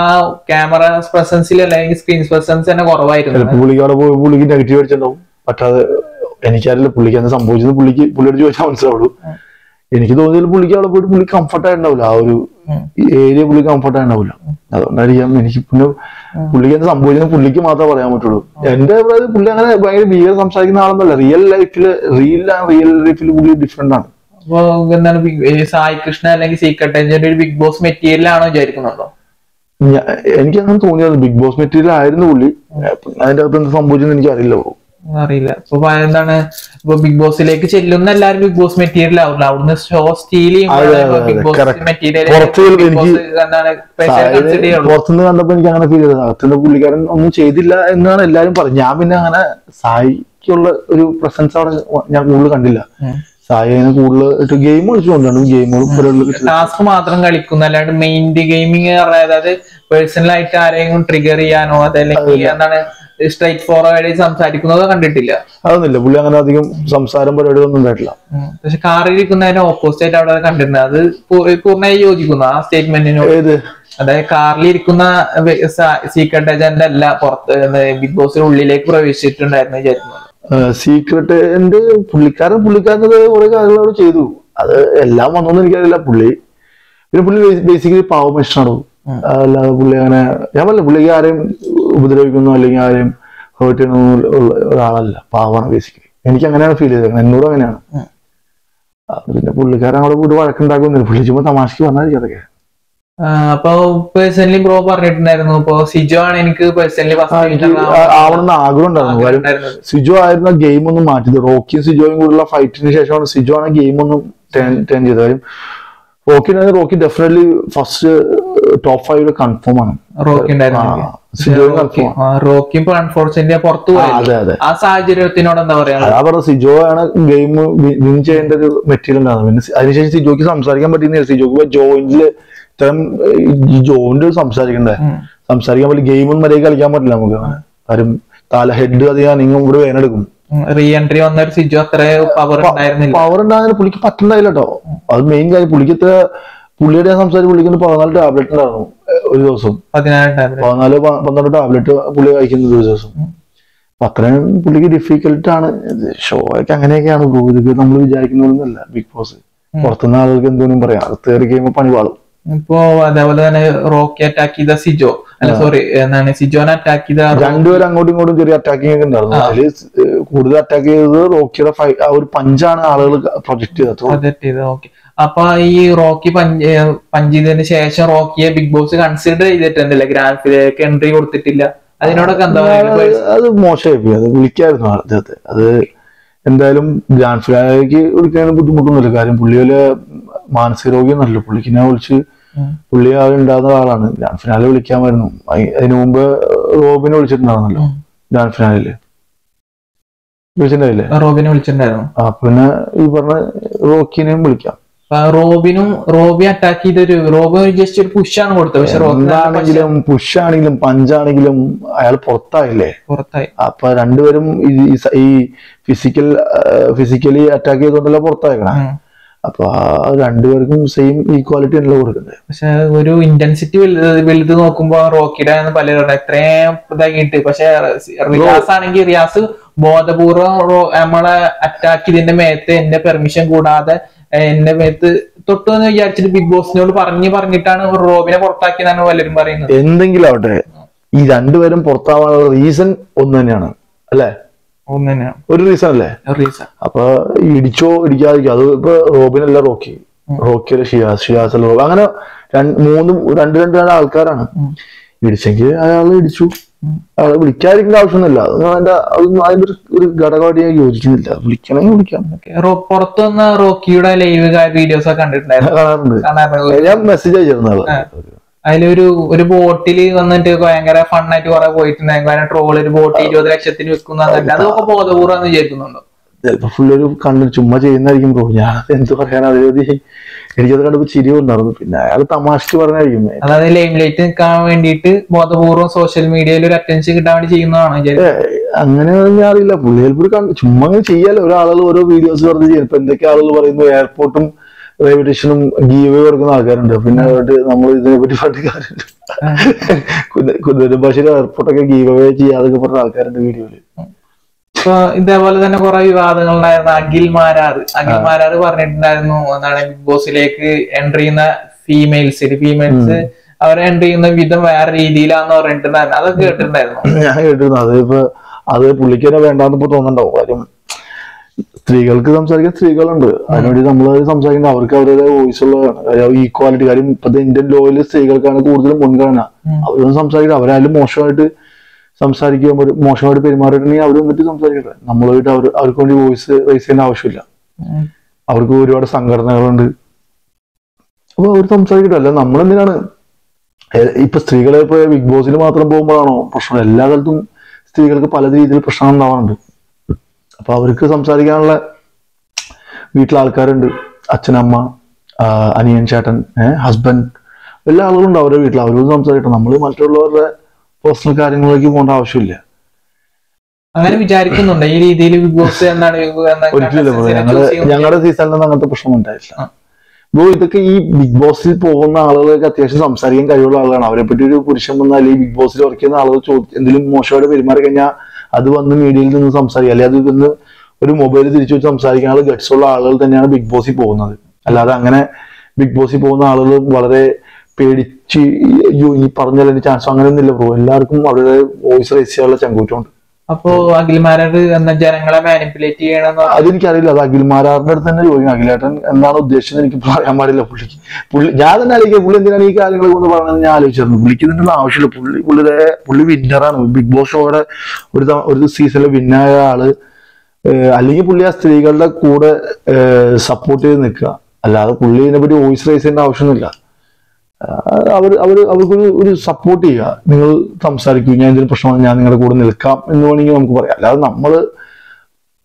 ക്യാമറ പ്രസൻസിൽ അല്ലെങ്കിൽ സ്ക്രീൻ പ്രസൻസ് തന്നെ കുറവായിരുന്നു. പുള്ളിക്ക് അവിടെ പോയി പുള്ളിക്ക് നെഗറ്റീവ് അടിച്ചിട്ടുണ്ടാവും. പറ്റാതെ എനിക്കറിയില്ല പുള്ളിക്ക് എന്താ സംഭവിച്ചത്. പുള്ളിയോട് ചോദിച്ചാൽ മനസ്സിലാവുള്ളൂ. എനിക്ക് തോന്നിയാൽ പുള്ളിക്ക് അവിടെ പോയിട്ട് പുള്ളി കംഫർട്ട് ആയിട്ടുണ്ടാവില്ല. ആ ഒരു ഏരിയ പുള്ളി കംഫർട്ട് ആയിട്ടുണ്ടാവില്ല. അതുകൊണ്ടായിരിക്കാം എനിക്ക് പിന്നെ പുള്ളിക്ക് എന്താ സംഭവിച്ചത് പുള്ളിക്ക് മാത്രമേ പറയാൻ പറ്റുള്ളൂ. എന്റെ അഭിപ്രായത്തിൽ പുള്ളി അങ്ങനെ ഭയങ്കര ഭീകര സംസാരിക്കുന്ന ആളൊന്നുമല്ല. റിയൽ ലൈഫിൽ പുള്ളി ഡിഫറെന്റ് ആണ്. അപ്പൊ എന്താണ് സായി കൃഷ്ണ അല്ലെങ്കിൽ സീക്രട്ട് ഏജന്റ് ഒരു ബിഗ് ബോസ് മെറ്റീരിയൽ ആണോ വിചാരിക്കുന്നുണ്ടോ? എനിക്ക് അങ്ങനെ തോന്നിയത് ബിഗ് ബോസ് മെറ്റീരിയൽ ആയിരുന്നു പുള്ളി. അതിന്റെ അകത്ത് എന്ത് സംഭവിച്ചെന്ന് എനിക്ക് അറിയില്ല. അറിയില്ല. ഇപ്പൊ എന്താണ് ഇപ്പൊ ബിഗ് ബോസിലേക്ക് ചെല്ലുന്ന എല്ലാരും ബിഗ് ബോസ് മെറ്റീരിയൽ ആവില്ല, അവിടുന്ന് show still Bigg Boss material പുറത്തുനിന്ന് കണ്ടപ്പോ എനിക്ക് അങ്ങനെ ഫീൽ ചെയ്തത്. അകത്തുനിന്ന് പുള്ളിക്കാരൻ ഒന്നും ചെയ്തില്ല എന്നാണ് എല്ലാരും പറഞ്ഞത്. ഞാൻ പിന്നെ അങ്ങനെ സായിക്കുള്ള ഒരു പ്രസൻസ് അവിടെ ഞാൻ കൂടുതൽ കണ്ടില്ല. സായി അങ്ങനെ കൂടുതൽ ഗെയിം കളിച്ചുകൊണ്ടാണ് ഗെയിമുകൾ ടാസ്ക് മാത്രം കളിക്കുന്നു, അല്ലാണ്ട് മെയിൻ ഗെയിമിങ് അതായത് പേഴ്സണൽ ആയിട്ട് ആരെങ്കിലും ട്രിഗർ ചെയ്യാനോ അതല്ലെങ്കിൽ എന്താണ് സ്ട്രൈറ്റ് ഫോർവേഡ് സംസാരിക്കുന്നതോ കണ്ടിട്ടില്ല. അതൊന്നുമില്ല, പുള്ളി അങ്ങനെ അധികം സംസാരം പരിപാടികളൊന്നും ഉണ്ടായിട്ടില്ല. പക്ഷെ കാറിൽ ഇരിക്കുന്നതിന് ഓപ്പോസിറ്റ് ആയിട്ട് അവിടെ കണ്ടിട്ടുണ്ട്. അത് പൂർണ്ണമായി യോജിക്കുന്നു ആ സ്റ്റേറ്റ്മെന്റിനോട്. അതായത് കാറിൽ ഇരിക്കുന്ന സീക്രട്ട് ഏജന്റ് അല്ല പുറത്ത് ബിഗ് ബോസിന് ഉള്ളിലേക്ക് പ്രവേശിച്ചിട്ടുണ്ടായിരുന്നു വിചാരിക്കുന്നത്. സീക്രട്ട് എന്റെ പുള്ളിക്കാരനത് കുറെ കാര്യങ്ങൾ അവിടെ ചെയ്തു. അത് എല്ലാം വന്നോന്ന് എനിക്കറിയില്ല. പിന്നെ പുള്ളി ബേസിക്കലി പാവം മനുഷ്യനാണോ, അല്ലാതെ പുള്ളി അങ്ങനെ ഞാൻ പറഞ്ഞില്ല പുള്ളിക്ക് ആരെയും ഉപദ്രവിക്കുന്നു അല്ലെങ്കിൽ ആരെയും ഹേർട്ട് ചെയ്യണ ഒരാളല്ല, പാവമാണ് ബേസിക്കലി. എനിക്ക് അങ്ങനെയാണ് ഫീൽ ചെയ്തത്, എന്നോടും അങ്ങനെയാണ്. പിന്നെ പുള്ളിക്കാരൻ അവിടെ കൂടി വഴക്കുണ്ടാക്കുന്നില്ല, പുള്ളി ചുമ്മാ തമാശക്ക് പറഞ്ഞാൽ അതൊക്കെ. അപ്പൊ പേഴ്സണലി ബ്രോ പറഞ്ഞിട്ടുണ്ടായിരുന്നു ഇപ്പൊ സിജോ ആണ് എനിക്ക് പേഴ്സണലി ആവണമെന്ന് ആഗ്രഹം ഉണ്ടായിരുന്നു. സിജോ ആയിരുന്ന ഗെയിം ഒന്നും മാറ്റിയത്. റോക്കിയും സിജോയും കൂടിയുള്ള ഫൈറ്റിന് ശേഷമാണ് സിജോ ആണ് ഗെയിം ഒന്നും ടേൺ ചെയ്തത്. Rocky definitely first top 5 confirm ആണ്. ആ സാഹചര്യത്തിനോട് എന്താ പറയാ, അതാ പറഞ്ഞ സിജോ ആണ് ഗെയിം വിൻ ചെയ്യേണ്ട ഒരു മെറ്റീരിയൽ ഉണ്ടാകുന്നത്. പിന്നെ അതിനുശേഷം സിജോക്ക് സംസാരിക്കാൻ പറ്റുന്നില്ല. സിജോക്ക് ജോയിന്റില് ഇത്തരം ഈ ജോയിന്റ് സംസാരിക്കാൻ പറ്റില്ല. ഗെയിമൊന്നും മര്യാദ കളിക്കാൻ പറ്റില്ല നമുക്ക്. കാര്യം തല ഹെഡ് അധികം നിങ്ങൾ ഇവിടെ വേനെടുക്കും. റീ എൻട്രി വന്ന സിജോ അത്ര പവർ ഉണ്ടായിരുന്നില്ല, പുള്ളിക്ക് പറ്റുണ്ടായില്ല കേട്ടോ. അത് മെയിൻ കാര്യം. പുള്ളിയുടെ ഞാൻ സംസാരിച്ച് പുള്ളിക്ക് 14 ടാബ്ലറ്റ് ഉണ്ടായിരുന്നു ഒരു ദിവസം. 14-12 ടാബ്ലറ്റ് പുള്ളി കഴിക്കുന്ന ഒരു ദിവസം. അപ്പൊ അത്രയും പുള്ളിക്ക് ഡിഫിക്കൽട്ട് ആണ്. ഷോ ഒക്കെ അങ്ങനെയൊക്കെയാണ്. ഇതൊക്കെ നമ്മൾ വിചാരിക്കുന്നതൊന്നുമല്ല ബിഗ് ബോസ്. പുറത്തുനിന്ന് ആളുകൾക്ക് എന്തോന്നും പറയാം, അത് കയറി കഴിയുമ്പോൾ പണി പാളും. ഇപ്പൊ അതേപോലെ തന്നെ റോക്കി അറ്റാക്ക് ചെയ്ത സിജോ എന്താണ് സിജോനെ അറ്റാക്ക് ചെയ്ത രണ്ടുപേരും അങ്ങോട്ടും ഇങ്ങോട്ടും ചെറിയ അറ്റാക്കിംഗ് ഒക്കെ ഉണ്ടായിരുന്നു. അതില് കൂടുതൽ അറ്റാക്ക് ചെയ്തത് റോക്കിയുടെ ആ ഒരു പഞ്ചാണ് ആളുകൾ പ്രൊജക്ട് ചെയ്തത്. ഓക്കെ. അപ്പൊ ഈ റോക്കി പഞ്ച് ചെയ്തതിന് ശേഷം റോക്കിയെ ബിഗ് ബോസ് കൺസിഡർ ചെയ്തിട്ടുണ്ടല്ലേ, ഗ്രാൻഡ് ഫിനാലേക്ക് എൻട്രി കൊടുത്തിട്ടില്ല. അതിനോടൊക്കെ എന്താ അത് മോശമായി പോയി. അത് വിളിക്കായിരുന്നു അദ്ദേഹത്തെ. അത് എന്തായാലും ഗ്രാൻഡ് ഫിനാലേക്ക് വിളിക്കാൻ ബുദ്ധിമുട്ടൊന്നുമില്ല. കാര്യം പുള്ളിയിലെ മാനസിക രോഗിയൊന്നുമല്ല. പുള്ളിക്ക് ഞാൻ വിളിച്ച് പുള്ളി ഉണ്ടാകുന്ന ആളാണ്. ഗ്രാൻഡ് ഫിനാലെ വിളിക്കാമായിരുന്നു. അതിനു മുമ്പ് റോബിനെ വിളിച്ചിട്ടുണ്ടായിരുന്നല്ലോ ഗ്രാൻഡ് ഫിനാലില്. വിളിച്ചിട്ടുണ്ടായില്ലേ? റോബിനെ വിളിച്ചിട്ടുണ്ടായിരുന്നു. പിന്നെ ഈ പറഞ്ഞ റോക്കിനെയും വിളിക്കാം. റോബി അറ്റാക്ക് ചെയ്തൊരു റോബി ജസ്റ്റ് ഒരു പുഷാണ് കൊടുത്തത്. പക്ഷെ എന്താണെങ്കിലും പുഷാണെങ്കിലും പഞ്ചാണെങ്കിലും അയാൾ പുറത്തായില്ലേ. അപ്പൊ രണ്ടുപേരും ഈ ഫിസിക്കലി അറ്റാക്ക് ചെയ്തോണ്ടല്ല പുറത്തായിക്കണേ. അപ്പൊ രണ്ടുപേർക്കും സെയിം ഈക്വാലിറ്റി അല്ല കൊടുക്കുന്നത്. പക്ഷെ ഒരു ഇന്റൻസിറ്റി വലുത് നോക്കുമ്പോ റോക്കിയുടെ പലരും എത്രയും ഇതാക്കിയിട്ട്. പക്ഷെ റിയാസ് ആണെങ്കിൽ റിയാസ് ബോധപൂർവം നമ്മളെ അറ്റാക്ക് ചെയ്തതിന്റെ മേത്ത് എന്റെ പെർമിഷൻ കൂടാതെ എന്റെ മേത്ത് തൊട്ടു എന്ന് വിചാരിച്ചിട്ട് ബിഗ് ബോസിനോട് പറഞ്ഞിട്ടാണ് റോബിനെ പുറത്താക്കിയതാണ് പലരും പറയുന്നത്. എന്തെങ്കിലും ആവട്ടെ, ഈ രണ്ടുപേരും പുറത്താവാനുള്ള റീസൺ ഒന്ന് തന്നെയാണ് അല്ലെ? ഒരു റീസൺ അല്ലേ? അപ്പൊ ഇടിച്ചോ ഇടിക്കാതിരിക്കോ, അത് ഇപ്പൊ റോബിനല്ല റോക്കിയല്ല ഷിയാസ് അല്ല റോബ്. അങ്ങനെ രണ്ട് ആൾക്കാരാണ്. ഇടിച്ചെങ്കിൽ അയാൾ ഇടിച്ചു. അയാളെ വിളിക്കാതിരിക്കേണ്ട ആവശ്യമൊന്നുമില്ല. അതിന്റെ ഒരു ഘടകമായിട്ട് ഞാൻ യോജിക്കുന്നില്ല. വിളിക്കണമെങ്കിൽ വിളിക്കാം. പുറത്തു വന്ന റോക്കിയുടെ ലൈവ് വീഡിയോസ് ഒക്കെ കണ്ടിട്ടുണ്ടായിരുന്നു. ഞാൻ മെസ്സേജ് അയച്ചിരുന്നു. അതിലൊരു ബോട്ടില് വന്നിട്ട് ഭയങ്കര ഫണ്ണായിട്ട് കുറെ പോയിട്ടുണ്ടായിരുന്നു. ട്രോൾ ഒരു ബോട്ട് 20 ലക്ഷത്തിന് വെക്കുന്ന അതൊക്കെ ബോധപൂർവ്വം വിചാരിക്കുന്നുണ്ടോ? ചിലപ്പോ ഫുള്ളൊരു കണ്ണ് ചുമ്മാ ചെയ്യുന്നതായിരിക്കും ബ്രോ. ഞാനത് എന്ത് പറയാൻ, എനിക്കത് കണ്ടപ്പോ ചിരി ഉണ്ടായിരുന്നു. പിന്നെ അയാൾ തമാശക്ക് പറഞ്ഞായിരിക്കും. അതായത് ലൈം ലൈറ്റ് നിൽക്കാൻ വേണ്ടിയിട്ട് ബോധപൂർവ്വം സോഷ്യൽ മീഡിയയിൽ ഒരു അറ്റൻഷൻ കിട്ടാൻ വേണ്ടി ചെയ്യുന്നതാണോ? അങ്ങനെ ഞാൻ അറിയില്ല. പുള്ളി ചിലപ്പോൾ ചുമ്മാ അങ്ങനെ ചെയ്യാലോ. ഒരാളുകൾ ഓരോ വീഡിയോസ് വെറുതെ ചെയ്യും. ഇപ്പൊ എന്തൊക്കെ ആളുകൾ പറയുന്നു, എയർപോർട്ടും റെയിൽവേ സ്റ്റേഷനും ഗീവ് കൊടുക്കുന്ന ആൾക്കാരുണ്ട്. പിന്നെ നമ്മൾ ഇതിനെപ്പറ്റി പറഞ്ഞ കാര്യമുണ്ട്. കുതിരബാശ്ശേരി എയർപോർട്ടൊക്കെ ഗീവ് അവേ ചെയ്യാതൊക്കെ പറഞ്ഞ ആൾക്കാരുണ്ട് വീഡിയോയില്. ഇപ്പൊ ഇതേപോലെ തന്നെ കുറെ വിവാദങ്ങൾ ഉണ്ടായിരുന്നു. അഖിൽ മാരാറ് പറഞ്ഞിട്ടുണ്ടായിരുന്നു എന്താണ് ബിഗ് ബോസിലേക്ക് എൻട്രി ചെയ്യുന്ന ഫീമെയിൽസ് അവരെ എൻട്രി ചെയ്യുന്ന വിധം വേറെ രീതിയിലാന്ന് പറഞ്ഞിട്ടുണ്ടായിരുന്നു. അതൊക്കെ കേട്ടിട്ടുണ്ടായിരുന്നു. ഞാൻ കേട്ടിരുന്നു. അത് പുള്ളിക്ക് തന്നെ വേണ്ടാന്ന് ഇപ്പൊ തോന്നുന്നുണ്ടാവും. കാര്യം സ്ത്രീകൾക്ക് സംസാരിക്കാൻ സ്ത്രീകളുണ്ട്. അതിനുവേണ്ടി നമ്മൾ സംസാരിക്കേണ്ട അവർക്ക് അവരുടെ വോയിസ് ഉള്ളതാണ്. ഈക്വാലിറ്റി. കാര്യം ഇപ്പത്തെ ഇന്ത്യൻ ലോയിൽ സ്ത്രീകൾക്കാണ് കൂടുതലും മുൻഗണന. അവരൊന്നും സംസാരിക്കണം. അവരായാലും മോശമായിട്ട് സംസാരിക്കുമ്പോൾ മോശമായിട്ട് പെരുമാറിയിട്ടുണ്ടെങ്കിൽ അവർ വന്നിട്ട് സംസാരിക്കട്ടെ. നമ്മളായിട്ട് അവർക്ക് വേണ്ടി വോയിസ് റൈസ് ചെയ്യേണ്ട ആവശ്യമില്ല. അവർക്ക് ഒരുപാട് സംഘടനകളുണ്ട്, അപ്പൊ അവർ സംസാരിക്കട്ടെ. അല്ല നമ്മളെന്തിനാണ് ഇപ്പൊ സ്ത്രീകളെ ഇപ്പൊ ബിഗ് ബോസിൽ മാത്രം പോകുമ്പോഴാണോ പ്രശ്നം? എല്ലാ കാലത്തും സ്ത്രീകൾക്ക് പല രീതിയിൽ പ്രശ്നം ഉണ്ടാവാറുണ്ട്. അപ്പൊ അവർക്ക് സംസാരിക്കാനുള്ള വീട്ടിലെ ആൾക്കാരുണ്ട്, അച്ഛനമ്മ, അനിയൻ, ചേട്ടൻ, ഹസ്ബൻഡ്, എല്ലാ ആളുകളും ഉണ്ട് അവരുടെ വീട്ടിൽ. അവരോട് സംസാരിക്കണം. നമ്മൾ മറ്റുള്ളവരുടെ പേഴ്സണൽ കാര്യങ്ങളിലേക്ക് പോകേണ്ട ആവശ്യമില്ല. അങ്ങനെ വിചാരിക്കുന്നുണ്ട് ഈ രീതിയിൽ ബിഗ് ബോസ് എന്താണ് ഒരിക്കലും ഞങ്ങളുടെ സീസണിലൊന്നും അങ്ങനത്തെ പ്രശ്നം ഉണ്ടായിട്ടില്ല. ഇതൊക്കെ ഈ ബിഗ് ബോസിൽ പോകുന്ന ആളുകൾക്ക് അത്യാവശ്യം സംസാരിക്കാൻ കഴിവുള്ള ആളുകളാണ്. അവരെ പറ്റി ഒരു പുരുഷൻ വന്നാൽ ഈ ബിഗ് ബോസിൽ വർക്ക് ചെയ്യുന്ന ആളുകൾ എന്തെങ്കിലും മോശമായിട്ട് പെരുമാറി കഴിഞ്ഞാൽ അത് വന്ന് മീഡിയയിൽ നിന്ന് സംസാരിക്കുക, അല്ലെങ്കിൽ അത് വന്ന് ഒരു മൊബൈൽ തിരിച്ചു വെച്ച് സംസാരിക്കാനുള്ള ഗട്സ് ഉള്ള ആളുകൾ തന്നെയാണ് ബിഗ് ബോസിൽ പോകുന്നത്. അല്ലാതെ അങ്ങനെ ബിഗ് ബോസിൽ പോകുന്ന ആളുകൾ വളരെ പേടിച്ച് ഈ പറഞ്ഞാൽ എന്റെ ചാൻസ് അങ്ങനെയൊന്നുമില്ല ബ്രോ. എല്ലാവർക്കും അവരുടെ വോയിസ് റൈസ് ചെയ്യാനുള്ള ചങ്കൂറ്റമുണ്ട്. അപ്പോ അഖിൽമാരാർ എന്ന ജനങ്ങളെ മാനിപ്പുലേറ്റ് ചെയ്യണം അതെനിക്കറിയില്ല. അത് അഖിൽമാരാറിന്റെ അടുത്ത് തന്നെ ചോദിക്കും. അഖിലേട്ടൻ എന്താണ് ഉദ്ദേശിച്ചത് എനിക്ക് പറയാൻ പാടില്ല. പുള്ളി ഞാൻ തന്നെ ആലോചിക്കുക, പുള്ളി എന്തിനാണ് ഈ കാര്യങ്ങളെ കൊണ്ട് പറയുന്നത് ഞാൻ ആലോചിച്ചിരുന്നു. പുള്ളിക്ക് ഇതിന്റെ ആവശ്യമില്ല. പുള്ളി വിന്നറാണ്. ബിഗ് ബോസ് ഷോയുടെ ഒരു സീസണിൽ വിന്നായ ആള്. അല്ലെങ്കിൽ പുള്ളി ആ സ്ത്രീകളുടെ കൂടെ സപ്പോർട്ട് ചെയ്ത് നിൽക്കുക, അല്ലാതെ പുള്ളി ഇതിനെപ്പറ്റി വോയിസ് റൈസ് ചെയ്യേണ്ട ആവശ്യമൊന്നുമില്ല. അവർക്കൊരു സപ്പോർട്ട് ചെയ്യുക. നിങ്ങൾ സംസാരിക്കൂ, ഞാൻ എന്തൊരു പ്രശ്നമാണ്, ഞാൻ നിങ്ങളുടെ കൂടെ നിൽക്കാം എന്ന് വേണമെങ്കിൽ നമുക്ക് പറയാം. അല്ലാതെ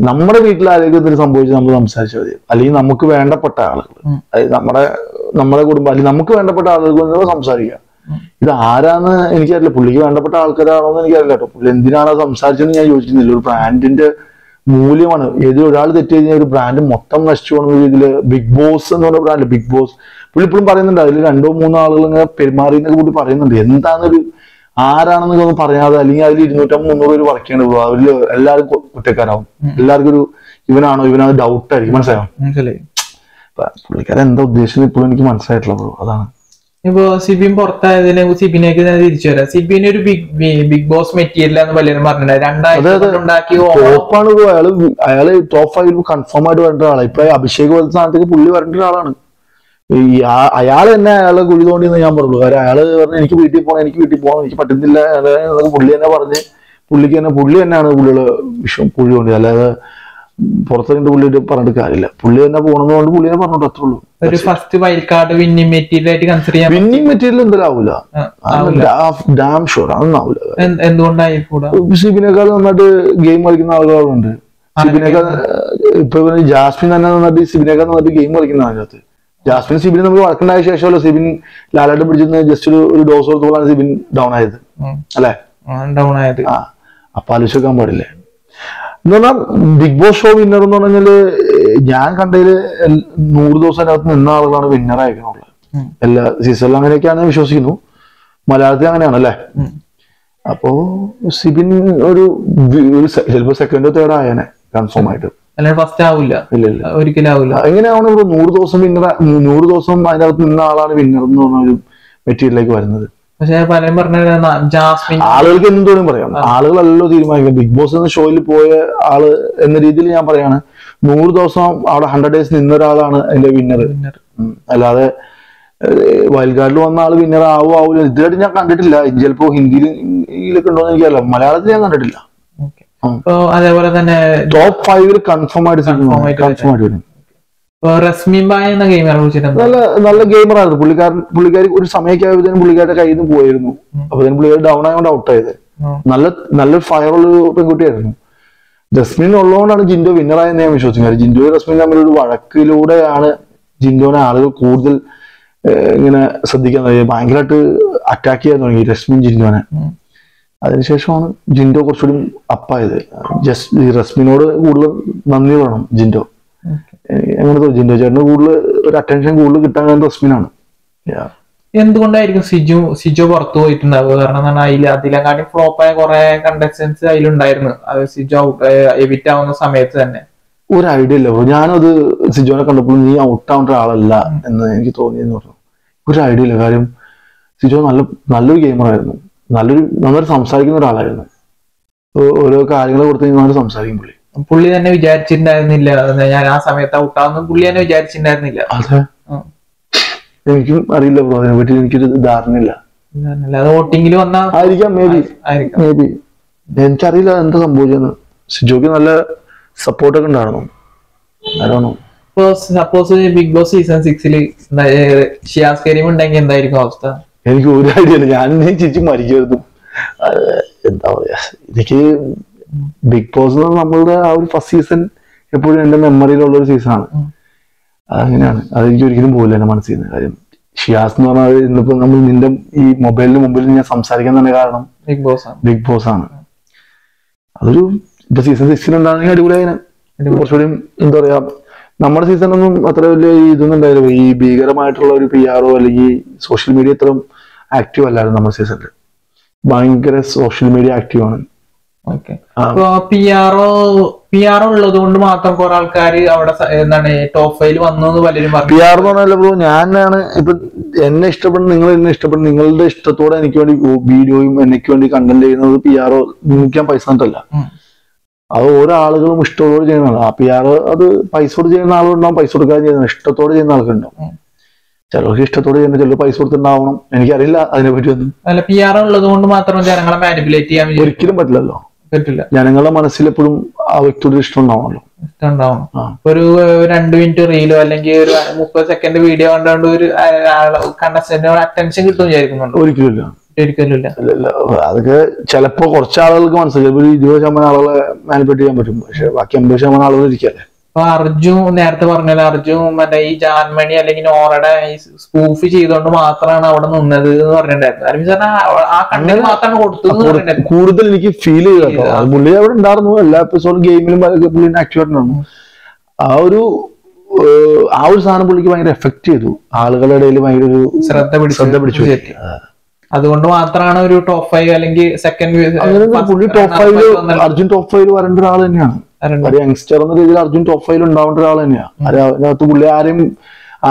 നമ്മുടെ വീട്ടിൽ ആരെങ്കിലും എന്തെങ്കിലും സംഭവിച്ച് നമ്മൾ സംസാരിച്ചാൽ മതി. അല്ലെങ്കിൽ നമുക്ക് വേണ്ടപ്പെട്ട ആളുകൾ, അതായത് നമ്മുടെ കുടുംബം, അല്ലെങ്കിൽ നമുക്ക് വേണ്ടപ്പെട്ട ആളുകൾ സംസാരിക്കുക. ഇത് ആരാന്ന് എനിക്കറിയില്ല. പുള്ളിക്ക് വേണ്ടപ്പെട്ട ആൾക്കാരാണോ എന്ന് എനിക്കറിയില്ല കേട്ടോ. പുള്ളി എന്തിനാണ് സംസാരിച്ചതെന്ന് ഞാൻ ചോദിക്കുന്നില്ല. ഒരു ബ്രാൻഡിന്റെ മൂല്യമാണ്. ഒരാൾ തെറ്റ് കഴിഞ്ഞാൽ ഒരു ബ്രാൻഡ് മൊത്തം നശിച്ചു പോകുന്ന രീതിയിൽ ബിഗ് ബോസ് എന്ന് പറഞ്ഞ ബ്രാൻഡ്, ബിഗ് ബോസ് പുള്ളി ഇപ്പോഴും പറയുന്നുണ്ട്. അതിൽ 2-3 ആളുകൾ ഇങ്ങനെ പെരുമാറിയെന്നൊക്കെ കൂടി പറയുന്നുണ്ട്. എന്താണെന്നൊരു ആരാണെന്നൊക്കെ ഒന്ന് പറയാതെ, അല്ലെങ്കിൽ അതിൽ 250-300 പേര് വർക്ക് ചെയ്യേണ്ടി പോകും. അവരിൽ എല്ലാവരും കുറ്റക്കാരാവും. എല്ലാവർക്കും ഒരു ഇവനാണ് ഡൗട്ട് ആയിരിക്കും. മനസ്സിലാവും. പുള്ളിക്കാരൻ എന്താ ഉദ്ദേശിച്ചത് ഇപ്പോഴും എനിക്ക് മനസ്സിലായിട്ടുള്ളത് അതാണ്. ഇപ്പൊ സിബിൻ പുറത്തായതിനെ സിബിനേക്ക് തിരിച്ചു വരാം. സിബിന് ഒരു ബിഗ് ബോസ് മെറ്റീരിയൽ എന്ന് പലരും പറഞ്ഞിട്ടുണ്ടാക്കി. അയാള് ടോപ്പ് 5 കൺഫേം ആയിട്ട് വരേണ്ട ആളാണ്. ഇപ്പൊ അഭിഷേക് പോലത്തെ സ്ഥാനത്തേക്ക് പുള്ളി വരേണ്ട ഒരാളാണ്. അയാൾ തന്നെ അയാളെ കുഴി തോണ്ടിയെന്ന് ഞാൻ പറയുള്ളൂ. കാര്യം അയാള് പറഞ്ഞു എനിക്ക് വീട്ടിൽ പോകണം, എനിക്ക് പറ്റുന്നില്ല. പുള്ളി തന്നെ പറഞ്ഞ് പുള്ളി തന്നെയാണ് പുള്ളിയുടെ കുഴി തോണ്ടിയത്. അല്ലാതെ പുറത്തിട്ട് പുള്ളിയിട്ട് പറഞ്ഞിട്ട് കാര്യമില്ല. പുള്ളി തന്നെ പോകണമെന്നുകൊണ്ട് പുള്ളിനെ പറഞ്ഞോട്ട് അത്രേ ഉള്ളൂ. ഒരു first wild card winning material ആയിട്ട് കൺസിഡർ ചെയ്യാം. വിന്നിംഗ് മെറ്റീരിയൽ എന്തായാലും ആവൂല. ഡാം ഷുവർ അതൊന്നും ആവൂല. എന്തുകൊണ്ടായിക്കൂടാ? സിബിനേക്കാൾ നന്നായിട്ട് ഗെയിം കളിക്കുന്ന ആളുകളുണ്ട്. സിബിനേക്കാൾ ഇപ്പൊ ജാസ്മിൻ തന്നെ നന്നായിട്ട് സിബിനേക്കാൾ നന്നായിട്ട് ഗെയിം കളിക്കുന്ന അതിനകത്ത്. ജാസ്മിൻ സിബിന് നമ്മൾ വഴക്കുണ്ടായ ശേഷമല്ലോ സിബിൻ ലാലായിട്ട് പിടിച്ചിരുന്ന ജസ്റ്റ് ഒരു ഡോസ് കൊടുത്തോളാണ് സിബിൻ ഡൗൺ ആയത് അല്ലെ? ഡൗൺ ആയത്. അപ്പൊ ആലോചിക്കാൻ പാടില്ലേ എന്ന് പറഞ്ഞാൽ ബിഗ് ബോസ് ഷോ വിന്നർ എന്ന് പറഞ്ഞാല് ഞാൻ കണ്ടതില് 100 ദിവസം അതിനകത്ത് നിന്ന ആളുകളാണ് വിന്നർ ആയിരിക്കണുള്ളത്. എല്ലാ സീസണിലും അങ്ങനെയൊക്കെയാണ് വിശ്വസിക്കുന്നു. മലയാളത്തിൽ അങ്ങനെയാണ് അല്ലെ? അപ്പോ സിബിൻ ഒരു ചിലപ്പോ സെക്കൻഡോ തേർഡോ ആയേനെ കൺഫേം ആയിട്ട്. ഫസ്റ്റ് ആവില്ല, ഒരിക്കലും ആവില്ല. എങ്ങനെയാണ് 100 ദിവസം വിന്നർ, 100 ദിവസം അതിനകത്ത് നിന്ന ആളാണ് വിന്നർ എന്ന് പറഞ്ഞ ഒരു മെറ്റീരിയലിലേക്ക് വരുന്നത്. പക്ഷെ പലരും പറഞ്ഞ ജാസ്മിൻ ആളുകൾക്ക് എന്തും പറയാം. ആളുകളല്ലോ തീരുമാനിക്കും. ബിഗ് ബോസ് എന്ന ഷോയിൽ പോയ ആള് എന്ന രീതിയിൽ ഞാൻ പറയാണ് 100 ദിവസം അവിടെ 100 days നിന്ന ഒരാളാണ് അതിന്റെ വിന്നർ. അല്ലാതെ വൈൽഡ് കാർഡിൽ വന്ന ആള് വിന്നർ ആവില്ല. ഇതുവരെയായിട്ട് ഞാൻ കണ്ടിട്ടില്ല. ചിലപ്പോ ഹിന്ദിയിലൊക്കെ ഉണ്ടോ എന്ന് എനിക്കറിയില്ല. മലയാളത്തിൽ ഞാൻ കണ്ടിട്ടില്ല. അതേപോലെ തന്നെ ടോപ്പ് 5 കൺഫേം ആയിട്ട് വരും. റസ്മിൻ ബായ് എന്ന ഗെയിമറെ കുറിച്ചിട്ട് നല്ല ഗെയിമറായിരുന്നു പുള്ളിക്കാരി. ഒരു സമയമൊക്കെ ആയപ്പോഴത്തേനും പുള്ളിക്കാരുടെ കയ്യിൽ നിന്ന് പോയിരുന്നു. അപ്പൊ പുള്ളിക്കാരി ഡൗൺ ആയതുകൊണ്ട് ഔട്ട് ആയത്. നല്ല ഫയറുള്ള പെൺകുട്ടിയായിരുന്നു. ജസ്മിൻ ഉള്ളതുകൊണ്ടാണ് ജിൻഡോ വിന്നറായെന്ന് ഞാൻ വിശ്വസിക്കുന്നത്. ജിൻഡോയും റസ്മിൻ തമ്മിലൊരു വഴക്കിലൂടെയാണ് ജിൻഡോനെ ആളുകൾ കൂടുതൽ ഇങ്ങനെ ശ്രദ്ധിക്കുന്നത്. ഭയങ്കരമായിട്ട് അറ്റാക്ക് ചെയ്യാൻ തുടങ്ങി റസ്മിൻ ജിൻഡോനെ. അതിനുശേഷമാണ് ജിൻഡോ കുറച്ചുകൂടി അപ്പായത്. ജസ്റ്റ് ഈ റസ്മിനോട് കൂടുതൽ നന്ദി വേണം ജിൻഡോ. എങ്ങനെ തോന്നി ജിൻഡോ ചേട്ടന് കൂടുതൽ ഒരു അറ്റൻഷൻ കൂടുതൽ കിട്ടാൻ റസ്മിനാണ്. എന്തുകൊണ്ടായിരിക്കും സിജോ പുറത്തു പോയിട്ടുണ്ടാവുക? കാരണം അതിലെങ്ങാട്ടി ഫ്ലോപ്പായ കുറെ കണ്ടസ്റ്റൻസ് അതിലുണ്ടായിരുന്നു. അത് സിജോ എവിറ്റ് ആവുന്ന സമയത്ത് തന്നെ ഒരു ഐഡിയ ഇല്ല. ഞാനത് സിജോനെ കണ്ടപ്പോൾ നീ ഔട്ട് ആവേണ്ട ആളല്ല എന്ന് എനിക്ക് തോന്നിയെന്ന് പറഞ്ഞു. ഒരു ഐഡിയ ഇല്ല. കാര്യം സിജോ നല്ലൊരു ഗെയിമറായിരുന്നു. നന്നായിട്ട് സംസാരിക്കുന്ന ഒരാളായിരുന്നു. ഓരോ കാര്യങ്ങളെ കൊടുത്ത് നന്നായിട്ട് സംസാരിക്കും പുള്ളി തന്നെ വിചാരിച്ചിട്ടുണ്ടായിരുന്നില്ല ഞാൻ ആ സമയത്ത് ഔട്ടാവുന്ന. പുള്ളി തന്നെ വിചാരിച്ചിട്ടുണ്ടായിരുന്നില്ല. അതെ, എനിക്കും അറിയില്ല ബ്രോ. അതിനെ പറ്റി എനിക്കൊരു ധാരണയില്ല. വോട്ടിങ്ങിൽ വന്ന ആയിരിക്കാം, മേ ബി. എനിക്കറിയില്ല എന്താ സംഭവിച്ചെന്ന്. സിജോക്ക് നല്ല സപ്പോർട്ടൊക്കെ ഉണ്ടായിരുന്നു. ആരാണോ ഇപ്പൊ suppose Bigg Boss season 6 Shiyas Kareem ഉണ്ടെങ്കിൽ എന്തായിരിക്കും അവസ്ഥ? എനിക്ക് ഒരു ഐഡിയ ഇല്ല. ഞാൻ ചേച്ചി മരിക്കുമായിരുന്നു. എന്താ പറയാ, എനിക്ക് ബിഗ് ബോസ് നമ്മളുടെ ആ ഒരു ഫസ്റ്റ് സീസൺ എപ്പോഴും എന്റെ മെമ്മറിയിലുള്ള ഒരു സീസണാണ്. അതങ്ങനെയാണ്, അതെനിക്ക് ഒരിക്കലും പോകില്ല എന്റെ മനസ്സിൽ നിന്ന്. കാര്യം ഷിയാസ് എന്ന് പറഞ്ഞാൽ ഇന്നിപ്പോ നമ്മൾ നിന്റെ ഈ മൊബൈലിന് മുമ്പിൽ ഞാൻ സംസാരിക്കാൻ തന്നെ കാരണം ബിഗ് ബോസ് ആണ്. അതൊരു ഇപ്പൊ സീസൺ 6 ഉണ്ടാണെങ്കിൽ അടിപൊളിയായി. കുറച്ചുകൂടി എന്താ പറയാ, നമ്മുടെ സീസണൊന്നും അത്ര വലിയ ഇതൊന്നും ഉണ്ടായില്ല. ഈ ഭീകരമായിട്ടുള്ള ഒരു PR അല്ലെങ്കിൽ സോഷ്യൽ മീഡിയ ഇത്രയും ആക്റ്റീവ് അല്ലായിരുന്നു നമ്മുടെ സീസണിൽ. ഭയങ്കര സോഷ്യൽ മീഡിയ ആക്റ്റീവ് ആണ്. PR ഉള്ളത് കൊണ്ട് മാത്രം കുറെ ആൾക്കാർ അവിടെ എന്താണ് ടോപ്പ് 5 വന്നു എന്ന് പലരും പറഞ്ഞു. PR എന്ന് പറഞ്ഞാൽ ബ്രോ, ഞാനാണ് ഇപ്പൊ എന്നെ ഇഷ്ടപ്പെടുന്ന, നിങ്ങൾ എന്നെ ഇഷ്ടപ്പെടുന്ന, നിങ്ങളുടെ ഇഷ്ടത്തോടെ എനിക്ക് വേണ്ടി വീഡിയോയും എനിക്ക് വേണ്ടി കണ്ടന്റ് ചെയ്യുന്നത് PR നിങ്ങൾക്ക് ഞാൻ പൈസ തന്നിട്ടല്ല. അത് ഓരോ ആളുകളും ഇഷ്ടത്തോടെ ചെയ്യുന്നതാണ്. ആ PR അത് പൈസ കൊടുത്ത് ചെയ്യുന്ന ആളുകളുണ്ടാവും, പൈസ കൊടുക്കാതെ ചെയ്യുന്ന ഇഷ്ടത്തോടെ ചെയ്യുന്ന ആൾക്കുണ്ടാവും. ചിലർക്ക് ഇഷ്ടത്തോടെ ചെയ്യുന്ന, ചിലർ പൈസ കൊടുത്തിട്ടുണ്ടാവണം. എനിക്കറിയില്ല അതിനെ പറ്റി ഒന്നും. അല്ല, PR ഉള്ളത് കൊണ്ട് മാത്രം ജനങ്ങളെ മാനിപ്പുലേറ്റ് ചെയ്യാൻ ഒരിക്കലും പറ്റില്ലല്ലോ. പറ്റില്ല. ജനങ്ങളുടെ മനസ്സിൽ എപ്പോഴും ആ വ്യക്തിയുടെ ഇഷ്ടം ഉണ്ടാവണല്ലോ. ഇഷ്ടമുണ്ടാവണം. ഒരു 2 മിനിറ്റ് റീലോ അല്ലെങ്കിൽ ഒരു 30 സെക്കൻഡ് വീഡിയോ കണ്ടുകൊണ്ട് ഒരു കണ്ടസ്റ്റന്റ് അറ്റൻഷൻ കിട്ടും വിചാരിക്കുന്നുണ്ടോ? ഒരിക്കലും ഒരിക്കലും. അതൊക്കെ ചിലപ്പോ കുറച്ച് ആളുകൾക്ക് മനസ്സിലായി. ഒരു 20% ആളുകളെ മാനിപ്പുലേറ്റ് ചെയ്യാൻ പറ്റും. പക്ഷെ ബാക്കി 80% ആളുകൾ ഇരിക്കല്ലേ. അപ്പൊ അർജുൻ നേരത്തെ പറഞ്ഞാൽ അർജുൻ മറ്റേ ഈ ജാൻമണി അല്ലെങ്കിൽ നോറയുടെ സ്പൂഫ് ചെയ്തോണ്ട് മാത്രമാണ് അവിടെ നിന്നത് എന്ന് പറഞ്ഞിട്ടുണ്ടായിരുന്നു. ആ കണ്ടന്റ് മാത്രമാണ് കൊടുത്തത്. കൂടുതൽ എനിക്ക് ഫീൽ ചെയ്തോ, പുള്ളി അവിടെ ഉണ്ടായിരുന്നു. എല്ലാ എപ്പിസോഡും ഗെയിമിലും പുള്ളി ആക്റ്റീവ് ആയിട്ടുണ്ടായിരുന്നു. ആ ഒരു സാധനം പുള്ളിക്ക് ഭയങ്കര എഫക്ട് ചെയ്തു. ആളുകളുടെ ഇടയിൽ ഭയങ്കര ഒരു ശ്രദ്ധ പിടിച്ചു. അതുകൊണ്ട് മാത്രമാണ് ഒരു ടോപ്പ് 5 അല്ലെങ്കിൽ സെക്കൻഡ് പുള്ളി ടോപ്പ് 5 അർജുൻ ടോപ്പ് 5 വരേണ്ട ഒരാൾ തന്നെയാണ്. ഒരു യങ്സ്റ്റർ എന്ന രീതിയിൽ അർജുൻ ടോപ്പ് 5 ഉണ്ടാവേണ്ട ഒരാൾ തന്നെയാണ്. അതിനകത്ത് പുള്ളി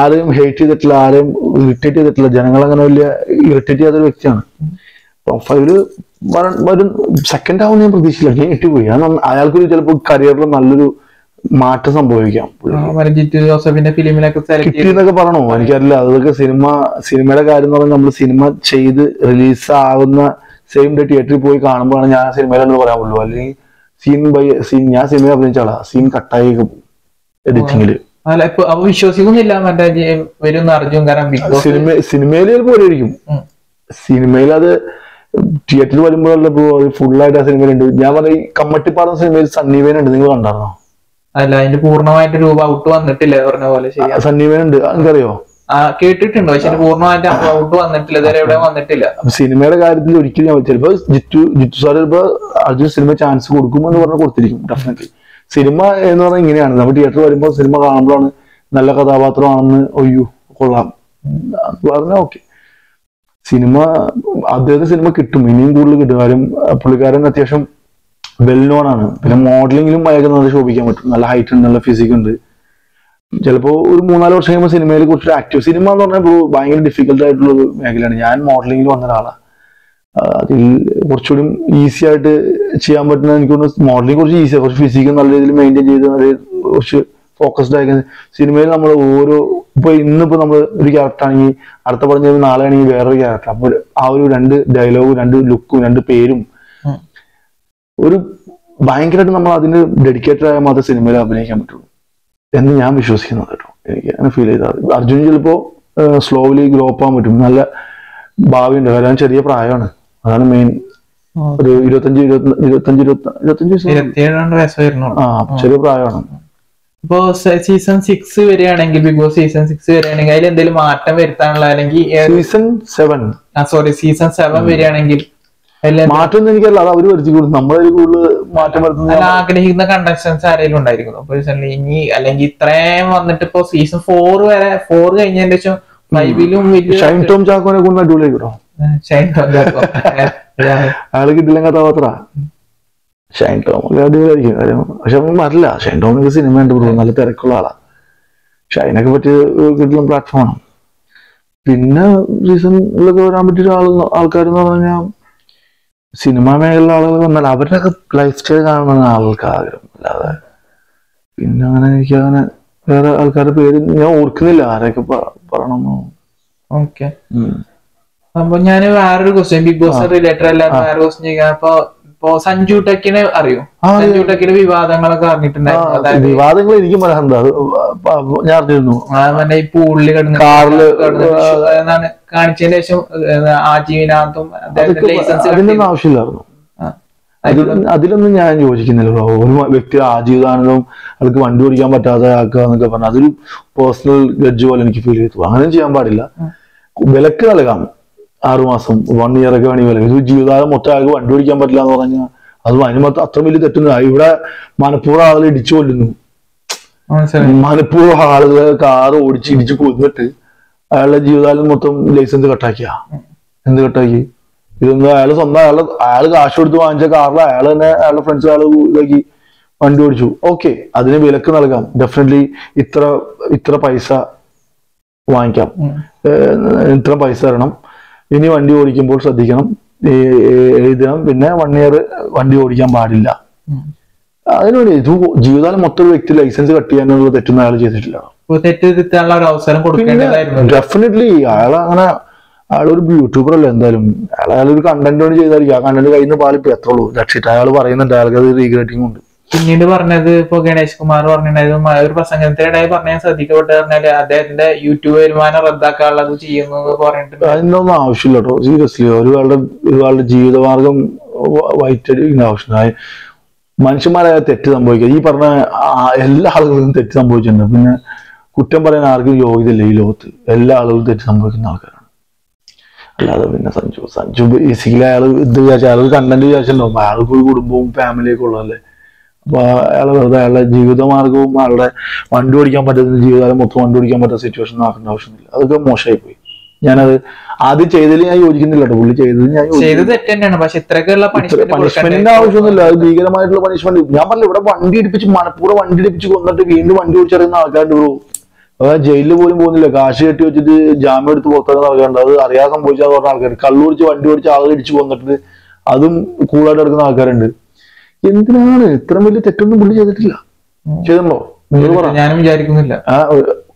ആരെയും ഹേറ്റ് ചെയ്തിട്ടില്ല, ആരെയും ഇറിറ്റേറ്റ് ചെയ്തിട്ടില്ല. ജനങ്ങളങ്ങനെ വലിയ ഇറിറ്റേറ്റ് ചെയ്യാത്തൊരു വ്യക്തിയാണ്. ടോപ്പ് 5 വരും. സെക്കൻഡ് ആവുന്ന ഞാൻ പ്രതീക്ഷിച്ചില്ല. ഞാൻ ഞെട്ടിപ്പോയി. അയാൾക്കൊരു ചിലപ്പോൾ കരിയറിൽ നല്ലൊരു മാറ്റം സംഭവിക്കാം. കിട്ടിയെന്നൊക്കെ പറയണോ എനിക്കറിയില്ല. അതൊക്കെ സിനിമയുടെ കാര്യം എന്ന് പറഞ്ഞാൽ നമ്മൾ സിനിമ ചെയ്ത് റിലീസ് ആകുന്ന സെയിം ഡേ തിയേറ്ററിൽ പോയി കാണുമ്പോഴാണ് ഞാൻ സിനിമയിലെന്ന് പറയാൻ പറ്റുള്ളൂ. അല്ലെങ്കിൽ സീൻ ബൈ സീൻ ഞാൻ സിനിമ അഭിനയിച്ചാളാ, സീൻ കട്ടായി എഡിറ്റിങ്ങില് വിശ്വസിക്കുന്നില്ല. സിനിമയിൽ പോലെ ആയിരിക്കും. സിനിമയിൽ അത് തിയേറ്ററിൽ വരുമ്പോഴല്ല ഫുള്ളായിട്ട് ആ സിനിമയിലുണ്ട്. ഞാൻ പറഞ്ഞ ഈ കമ്മട്ടിപ്പാടുന്ന സിനിമയിൽ സണ്ണീവേൻ ഉണ്ട്, നിങ്ങൾ കണ്ടായിരുന്നോ? അല്ല, അതിന്റെ പൂർണ്ണമായിട്ട് രൂപ ഔട്ട് വന്നിട്ടില്ല പറഞ്ഞ പോലെ. സണ്ണീവേൻ ഉണ്ട്, എനിക്കറിയോ? കേട്ടിട്ടുണ്ടോ? പക്ഷെ പൂർണ്ണമായിട്ട് ഔട്ട് വന്നിട്ടില്ല, ഇതുവരെ എവിടെ വന്നിട്ടില്ല. സിനിമയുടെ കാര്യത്തിൽ ഒരിക്കലും ഞാൻ ചിലപ്പോ ജിത്തു സാർ ചിലപ്പോ അർജുൻ സിനിമ ചാൻസ് കൊടുക്കുമെന്ന് പറഞ്ഞാൽ കൊടുത്തിരിക്കും. ഡെഫിനറ്റ്ലി സിനിമ എന്ന് പറഞ്ഞാൽ ഇങ്ങനെയാണ്. നമ്മൾ തിയേറ്ററിൽ വരുമ്പോൾ സിനിമ കാണുമ്പോഴാണ് നല്ല കഥാപാത്രമാണെന്ന് ഒയ്യോ കൊള്ളാം പറഞ്ഞാൽ ഓക്കെ. അദ്ദേഹത്തിന് സിനിമ കിട്ടും, ഇനിയും കൂടുതൽ കിട്ടും. കാര്യം പുള്ളിക്കാരൻ അത്യാവശ്യം വെൽ നോൺ ആണ്. പിന്നെ മോഡലിംഗിലും അയാൾക്ക് നല്ല ശോഭിക്കാൻ പറ്റും. നല്ല ഹൈറ്റ് ഉണ്ട്, നല്ല ഫിസിക് ഉണ്ട്. ചിലപ്പോ ഒരു 3-4 വർഷം കഴിയുമ്പോൾ സിനിമയിൽ കുറച്ചൊരു ആക്റ്റീവ്. സിനിമ എന്ന് പറഞ്ഞാൽ ഭയങ്കര ഡിഫിക്കൽട്ട് ആയിട്ടുള്ള ഒരു മേഖലയാണ്. ഞാൻ മോഡലിംഗിൽ വന്ന ഒരാളാണ്. അതിൽ കുറച്ചുകൂടി ഈസി ആയിട്ട് ചെയ്യാൻ പറ്റുന്ന എനിക്ക് തോന്നുന്നു മോഡലിംഗ് കുറച്ച് ഈസിയാണ്. കുറച്ച് ഫിസിക്ക് നല്ല രീതിയിൽ മെയിൻറ്റെയിൻ ചെയ്ത് കുറച്ച് ഫോക്കസ്ഡ് ആയി സിനിമയിൽ നമ്മൾ ഇന്നിപ്പോ നമ്മൾ ഒരു ക്യാരക്ടർ ആണെങ്കിൽ അടുത്ത പറഞ്ഞ നാളെ ആണെങ്കിൽ വേറൊരു ക്യാരക്ടർ. അപ്പൊ ആ ഒരു 2 ഡയലോഗും 2 ലുക്കും 2 പേരും ഒരു ഭയങ്കരമായിട്ട് നമ്മൾ അതിന് ഡെഡിക്കേറ്റഡ് ആയാൽ മാത്രമേ സിനിമയിൽ അഭിനയിക്കാൻ പറ്റുള്ളൂ എന്ന് ഞാൻ വിശ്വസിക്കുന്നത് കേട്ടോ. എനിക്ക് അങ്ങനെ ഫീൽ ചെയ്താൽ അർജുൻ ചിലപ്പോ സ്ലോലി ഗ്രോ അപ്പ് ആകാൻ പറ്റും. നല്ല ഭാവിയുണ്ട്. കാരണം ചെറിയ പ്രായമാണ്, അതാണ് മെയിൻ. ഒരു 25 ചെറിയ പ്രായമാണ്. ഇപ്പോ സീസൺ 6 വരികയാണെങ്കിൽ, ബിഗ് ബോസ് സീസൺ 6 വരികയാണെങ്കിൽ അതിൽ എന്തെങ്കിലും മാറ്റം വരുത്താനുള്ള, അല്ലെങ്കിൽ സീസൺ 7 വരികയാണെങ്കിൽ മാറ്റം എനിക്കല്ല, അത് അവര് വരുത്തി കൊടുക്കും. നമ്മളതിൽ കൂടുതൽ മാറ്റം വരുത്തുന്ന ആഗ്രഹിക്കുന്ന കണ്ടസ്റ്റൻസ് ആരെങ്കിലും ഉണ്ടായിരിക്കുന്നു പേഴ്സണലി ഇനി, അല്ലെങ്കിൽ ഇത്രയും വന്നിട്ട് ഇപ്പൊ സീസൺ 4 വരെ 4 കഴിഞ്ഞതിന്റെ ശേഷം 5ലും ഷൈൻ ടോം ചാക്കോനെ കൊണ്ട് അടിപൊളിയായിട്ടോ. അയാള് കിട്ടില്ല കഥാപാത്ര ഷൈൻ ടോം അടിപൊളിയായിരിക്കും. കാര്യം പക്ഷെ വരില്ല. ഷൈൻ ടോമിന് സിനിമ ഉണ്ട്, നല്ല തിരക്കുള്ള ആളാ. ഷൈനൊക്കെ പറ്റിയ കിട്ടുന്ന പ്ലാറ്റ്ഫോമാണ്. പിന്നെ സീസണിലൊക്കെ വരാൻ പറ്റിയ ആൾക്കാരെന്ന് പറഞ്ഞു കഴിഞ്ഞാൽ സിനിമാ മേഖലയിലെ ആളുകൾ വന്നാൽ അവരുടെയൊക്കെ ലൈഫ് സ്റ്റൈൽ കാണുന്ന ആൾക്ക് ആഗ്രഹം. അല്ലാതെ പിന്നെ അങ്ങനെ എനിക്കങ്ങനെ വേറെ ആൾക്കാരുടെ പേര് ഞാൻ ഓർക്കുന്നില്ല ആരെയൊക്കെ പറയണമെന്നോ. ഓക്കെ, അപ്പൊ ഞാൻ വേറൊരു ക്വസ്റ്റ്യൻ, ബിഗ് ബോസ് റിലേറ്റഡ് അല്ലാതെ വേറെ ക്വസ്റ്റ്യൻ ചോദിക്കാം. അപ്പൊ ഇപ്പൊ സഞ്ജു ടെക്കിനെ അറിയോ? സഞ്ജു ടെക്കിന്റെ വിവാദങ്ങളൊക്കെ അറിഞ്ഞിട്ടുണ്ടായിരുന്നു. അതായത് വിവാദങ്ങൾ എനിക്കും പറയാനുണ്ട്. അത് ഞാൻ അറിഞ്ഞിരുന്നു. ഈ പൂളില് കിടന്ന് കാറില് കാണിച്ചതിന് ശേഷം ആജീവനാന്തും ലൈസൻസ് അതിനൊന്നും ആവശ്യമില്ലായിരുന്നു. അതിലൊന്നും ഞാൻ യോജിക്കുന്നില്ല. ഒരു വ്യക്തി ആജീവിതാനന്ദം ആൾക്ക് വണ്ടി ഓടിക്കാൻ പറ്റാതെ ആക്കുക എന്നൊക്കെ പറഞ്ഞാൽ അതൊരു പേഴ്സണൽ ഗഡ്ജ് പോലെ എനിക്ക് ഫീൽ ചെയ്തു. അങ്ങനെ ചെയ്യാൻ പാടില്ല. വിലക്ക് നൽകാം 6 മാസം 1 year ഒക്കെ വേണമെങ്കിൽ വിലക്ക്. ഒരു ജീവിതകാലം മൊത്തം ആൾക്ക് വണ്ടി ഓടിക്കാൻ പറ്റില്ല എന്ന് പറഞ്ഞാൽ അത് അതിന് അത്ര വലിയ തെറ്റുന്നില്ല. ഇവിടെ മനഃപൂർവ്വം ആളുകൾ ഇടിച്ചു കൊല്ലുന്നു. മനഃപൂർവ്വം ആളുകൾ കാറ് ഓടിച്ച് ഇടിച്ചു കൊന്നിട്ട് അയാളുടെ ജീവിതകാലം മൊത്തം ലൈസൻസ് കട്ടാക്കിയ. എന്ത് കട്ടാക്കി? ഇതൊന്നും അയാൾ സ്വന്തം അയാള് കാശ് കൊടുത്ത് വാങ്ങിച്ച കാറിൽ അയാൾ തന്നെ അയാളുടെ ഫ്രണ്ട്സ് അയാൾ ഇതാക്കി വണ്ടി ഓടിച്ചു. ഓക്കെ, അതിന് വിലക്ക് നൽകാം. ഡെഫിനറ്റ്ലി ഇത്ര പൈസ വാങ്ങിക്കാം, ഇത്ര പൈസ തരണം, ഇനി വണ്ടി ഓടിക്കുമ്പോൾ ശ്രദ്ധിക്കണം, എഴുതണം, പിന്നെ 1 year വണ്ടി ഓടിക്കാൻ പാടില്ല. അതിനുവേണ്ടി ഇത് ജീവിതകാലം മൊത്തം ഒരു വ്യക്തി ലൈസൻസ് കട്ട് ചെയ്യാനുള്ള തെറ്റൊന്നും അയാൾ ചെയ്തിട്ടില്ല. ഡെഫിനറ്റ്ലി അയാളൊരു യൂട്യൂബർ അല്ല. എന്തായാലും അയാളൊരു കണ്ടന്റ് കൊണ്ട് ചെയ്തായിരിക്കും. ആ കണ്ടന്റ് കയ്യിൽ നിന്ന് പാലിപ്പോ എത്ര ഉള്ളൂ. രക്ഷിട്ട് അയാൾ പറയുന്നുണ്ട് അയാൾക്ക് അത് റീഗ്രറ്റിംഗ് ഉണ്ട്. പിന്നീട് പറഞ്ഞത് ഇപ്പൊ ഗണേഷ് കുമാർ പറഞ്ഞിട്ടുണ്ടായിരുന്നു, ഒരു പ്രസംഗത്തിനിടയിൽ പറഞ്ഞ ശ്രദ്ധിക്കപ്പെട്ട് പറഞ്ഞാല് അദ്ദേഹത്തിന്റെ യൂട്യൂബ് വരുമാനം റദ്ദാക്കാനുള്ളത് ചെയ്യുന്നു പറഞ്ഞിട്ടുണ്ട്. അതിനൊന്നും ആവശ്യമില്ല കേട്ടോ. സീരിയസ്ലി ഒരാളുടെ ജീവിതമാർഗം വൈറ്റടിക്കുന്ന ആവശ്യമില്ല. മനുഷ്യന്മാരായ തെറ്റ് സംഭവിക്കുക. ഈ പറഞ്ഞ എല്ലാ ആളുകളും തെറ്റ് സംഭവിച്ചിട്ടുണ്ട്. പിന്നെ കുറ്റം പറയാൻ ആർക്കും യോഗ്യതയില്ല ഈ ലോകത്ത്. എല്ലാ ആളുകളും തെറ്റ് സംഭവിക്കുന്ന ആൾക്കാരാണ്. അല്ലാതെ പിന്നെ സഞ്ജു ബേസിക്കലി അയാൾ ഇത് വിചാരിച്ചാൽ അയാൾ കണ്ടന്റ് വിചാരിച്ചിട്ടുണ്ടാവും. അയാൾക്ക് ഒരു കുടുംബവും ഫാമിലിയൊക്കെ ഉള്ളതല്ലേ. അപ്പൊ അയാൾ വെറുതെ അയാളുടെ ജീവിതമാർഗവും അയാളുടെ വണ്ടി ഓടിക്കാൻ പറ്റുന്ന ജീവിതകാലം മൊത്തം വണ്ടി ഓടിക്കാൻ പറ്റുന്ന സിറ്റുവേഷൻ ആക്കേണ്ട ആവശ്യമില്ല. അതൊക്കെ മോശമായി പോയി. ഞാനത് ആദ്യം ചെയ്തതിൽ ഞാൻ യോജിക്കുന്നില്ല കേട്ടോ. പുള്ളി ചെയ്തത് ഞാൻ പണിഷ്മെന്റിന്റെ ആവശ്യമൊന്നുമില്ല. അത് ഭീകരമായിട്ടുള്ള പണിഷ്മെന്റ്. ഞാൻ പറഞ്ഞില്ല, ഇവിടെ വണ്ടി ഇടിപ്പിച്ച് മനഃപൂർവ്വം വണ്ടി ഇടിപ്പിച്ച് കൊന്നിട്ട് വീണ്ടും വണ്ടി ഓടിച്ചറിയുന്ന ആൾക്കാരുണ്ട് ബ്രോ. അതായത് ജയിലിൽ പോലും പോകുന്നില്ല. കാശ് കെട്ടി വെച്ചിട്ട് ജാമ്യം എടുത്ത് പുറത്തിറങ്ങുന്ന ആൾക്കാരുണ്ട്. അത് അറിയാതെ സംഭവിച്ചാൽ പറഞ്ഞ ആൾക്കാർ കള്ളുടിച്ച് വണ്ടി ഓടിച്ച് ആളുകൾ ഇടിച്ച് കൊന്നിട്ട് അതും കൂളായിട്ട് എടുക്കുന്ന ആൾക്കാരുണ്ട്. എന്തിനാണ്? ഇത്രയും വലിയ തെറ്റൊന്നും പുള്ളി ചെയ്തിട്ടില്ല. ചെയ്തിട്ടുണ്ടോ? ഞാനും വിചാരിക്കുന്നില്ല.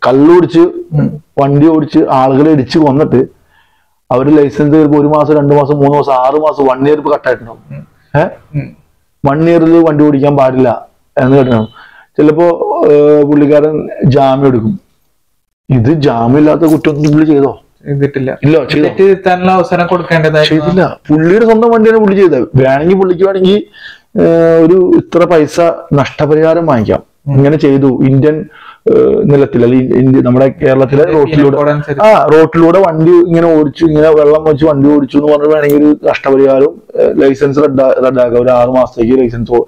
കള്ളുടിച്ച് വണ്ടി ഓടിച്ച് ആളുകളെ ഇടിച്ച് കൊന്നിട്ട് അവര് ലൈസൻസ് ചിലപ്പോൾ 1 മാസം 2 മാസം 3 മാസം 6 മാസം 1 year കട്ടായിട്ടുണ്ടാവും. 1 year വണ്ടി ഓടിക്കാൻ പാടില്ല എന്ന് കേട്ടിട്ടുണ്ടാവും. ചിലപ്പോ പുള്ളിക്കാരൻ ജാമ്യം എടുക്കും. ഇത് ജാമ്യമില്ലാത്ത കുറ്റമൊന്നും പുള്ളി ചെയ്തോ? ചെയ്തിട്ടില്ല. അവസരം കൊടുക്കേണ്ടതായിട്ടില്ല. പുള്ളിയുടെ സ്വന്തം വണ്ടിയാണ് പുള്ളി ചെയ്തത്. വേണമെങ്കിൽ ഒരു ഇത്ര പൈസ നഷ്ടപരിഹാരം വാങ്ങിക്കാം. ഇങ്ങനെ ചെയ്തു ഇന്ത്യൻ നിലത്തിൽ അല്ലെങ്കിൽ നമ്മുടെ കേരളത്തിലെ റോട്ടിലൂടെ വണ്ടി ഇങ്ങനെ ഓടിച്ചു, ഇങ്ങനെ വെള്ളം വെച്ച് വണ്ടി ഓടിച്ചു എന്ന് പറഞ്ഞാൽ വേണമെങ്കിൽ ഒരു നഷ്ടപരിഹാരവും ലൈസൻസ് റദ്ദാക്കാം. ഒരു 6 മാസത്തേക്ക് ലൈസൻസ്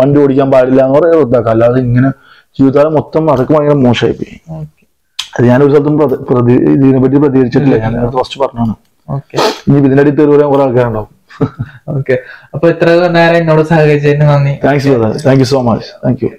വണ്ടി ഓടിക്കാൻ പാടില്ല എന്ന് പറയാൻ റദ്ദാക്കാം. അല്ലാതെ ഇങ്ങനെ ജീവിതകാലം മൊത്തം അതൊക്കെ ഭയങ്കര മോശമായി പോയി. അത് ഞാനൊരു സ്ഥലത്തും ഇതിനെപ്പറ്റി പ്രതികരിച്ചിട്ടില്ല. ഞാൻ ഫസ്റ്റ് പറഞ്ഞാണ്. ഇനി ഇതിന്റെ അടിയിൽ തെരുവ് പറയാൻ കുറെ ആൾക്കാരുണ്ടാവും. ഓക്കെ, അപ്പൊ ഇത്ര നേരം എന്നോട് സഹകരിച്ചതിന് നന്ദി. Thanks brother. Thank you so much. Thank you.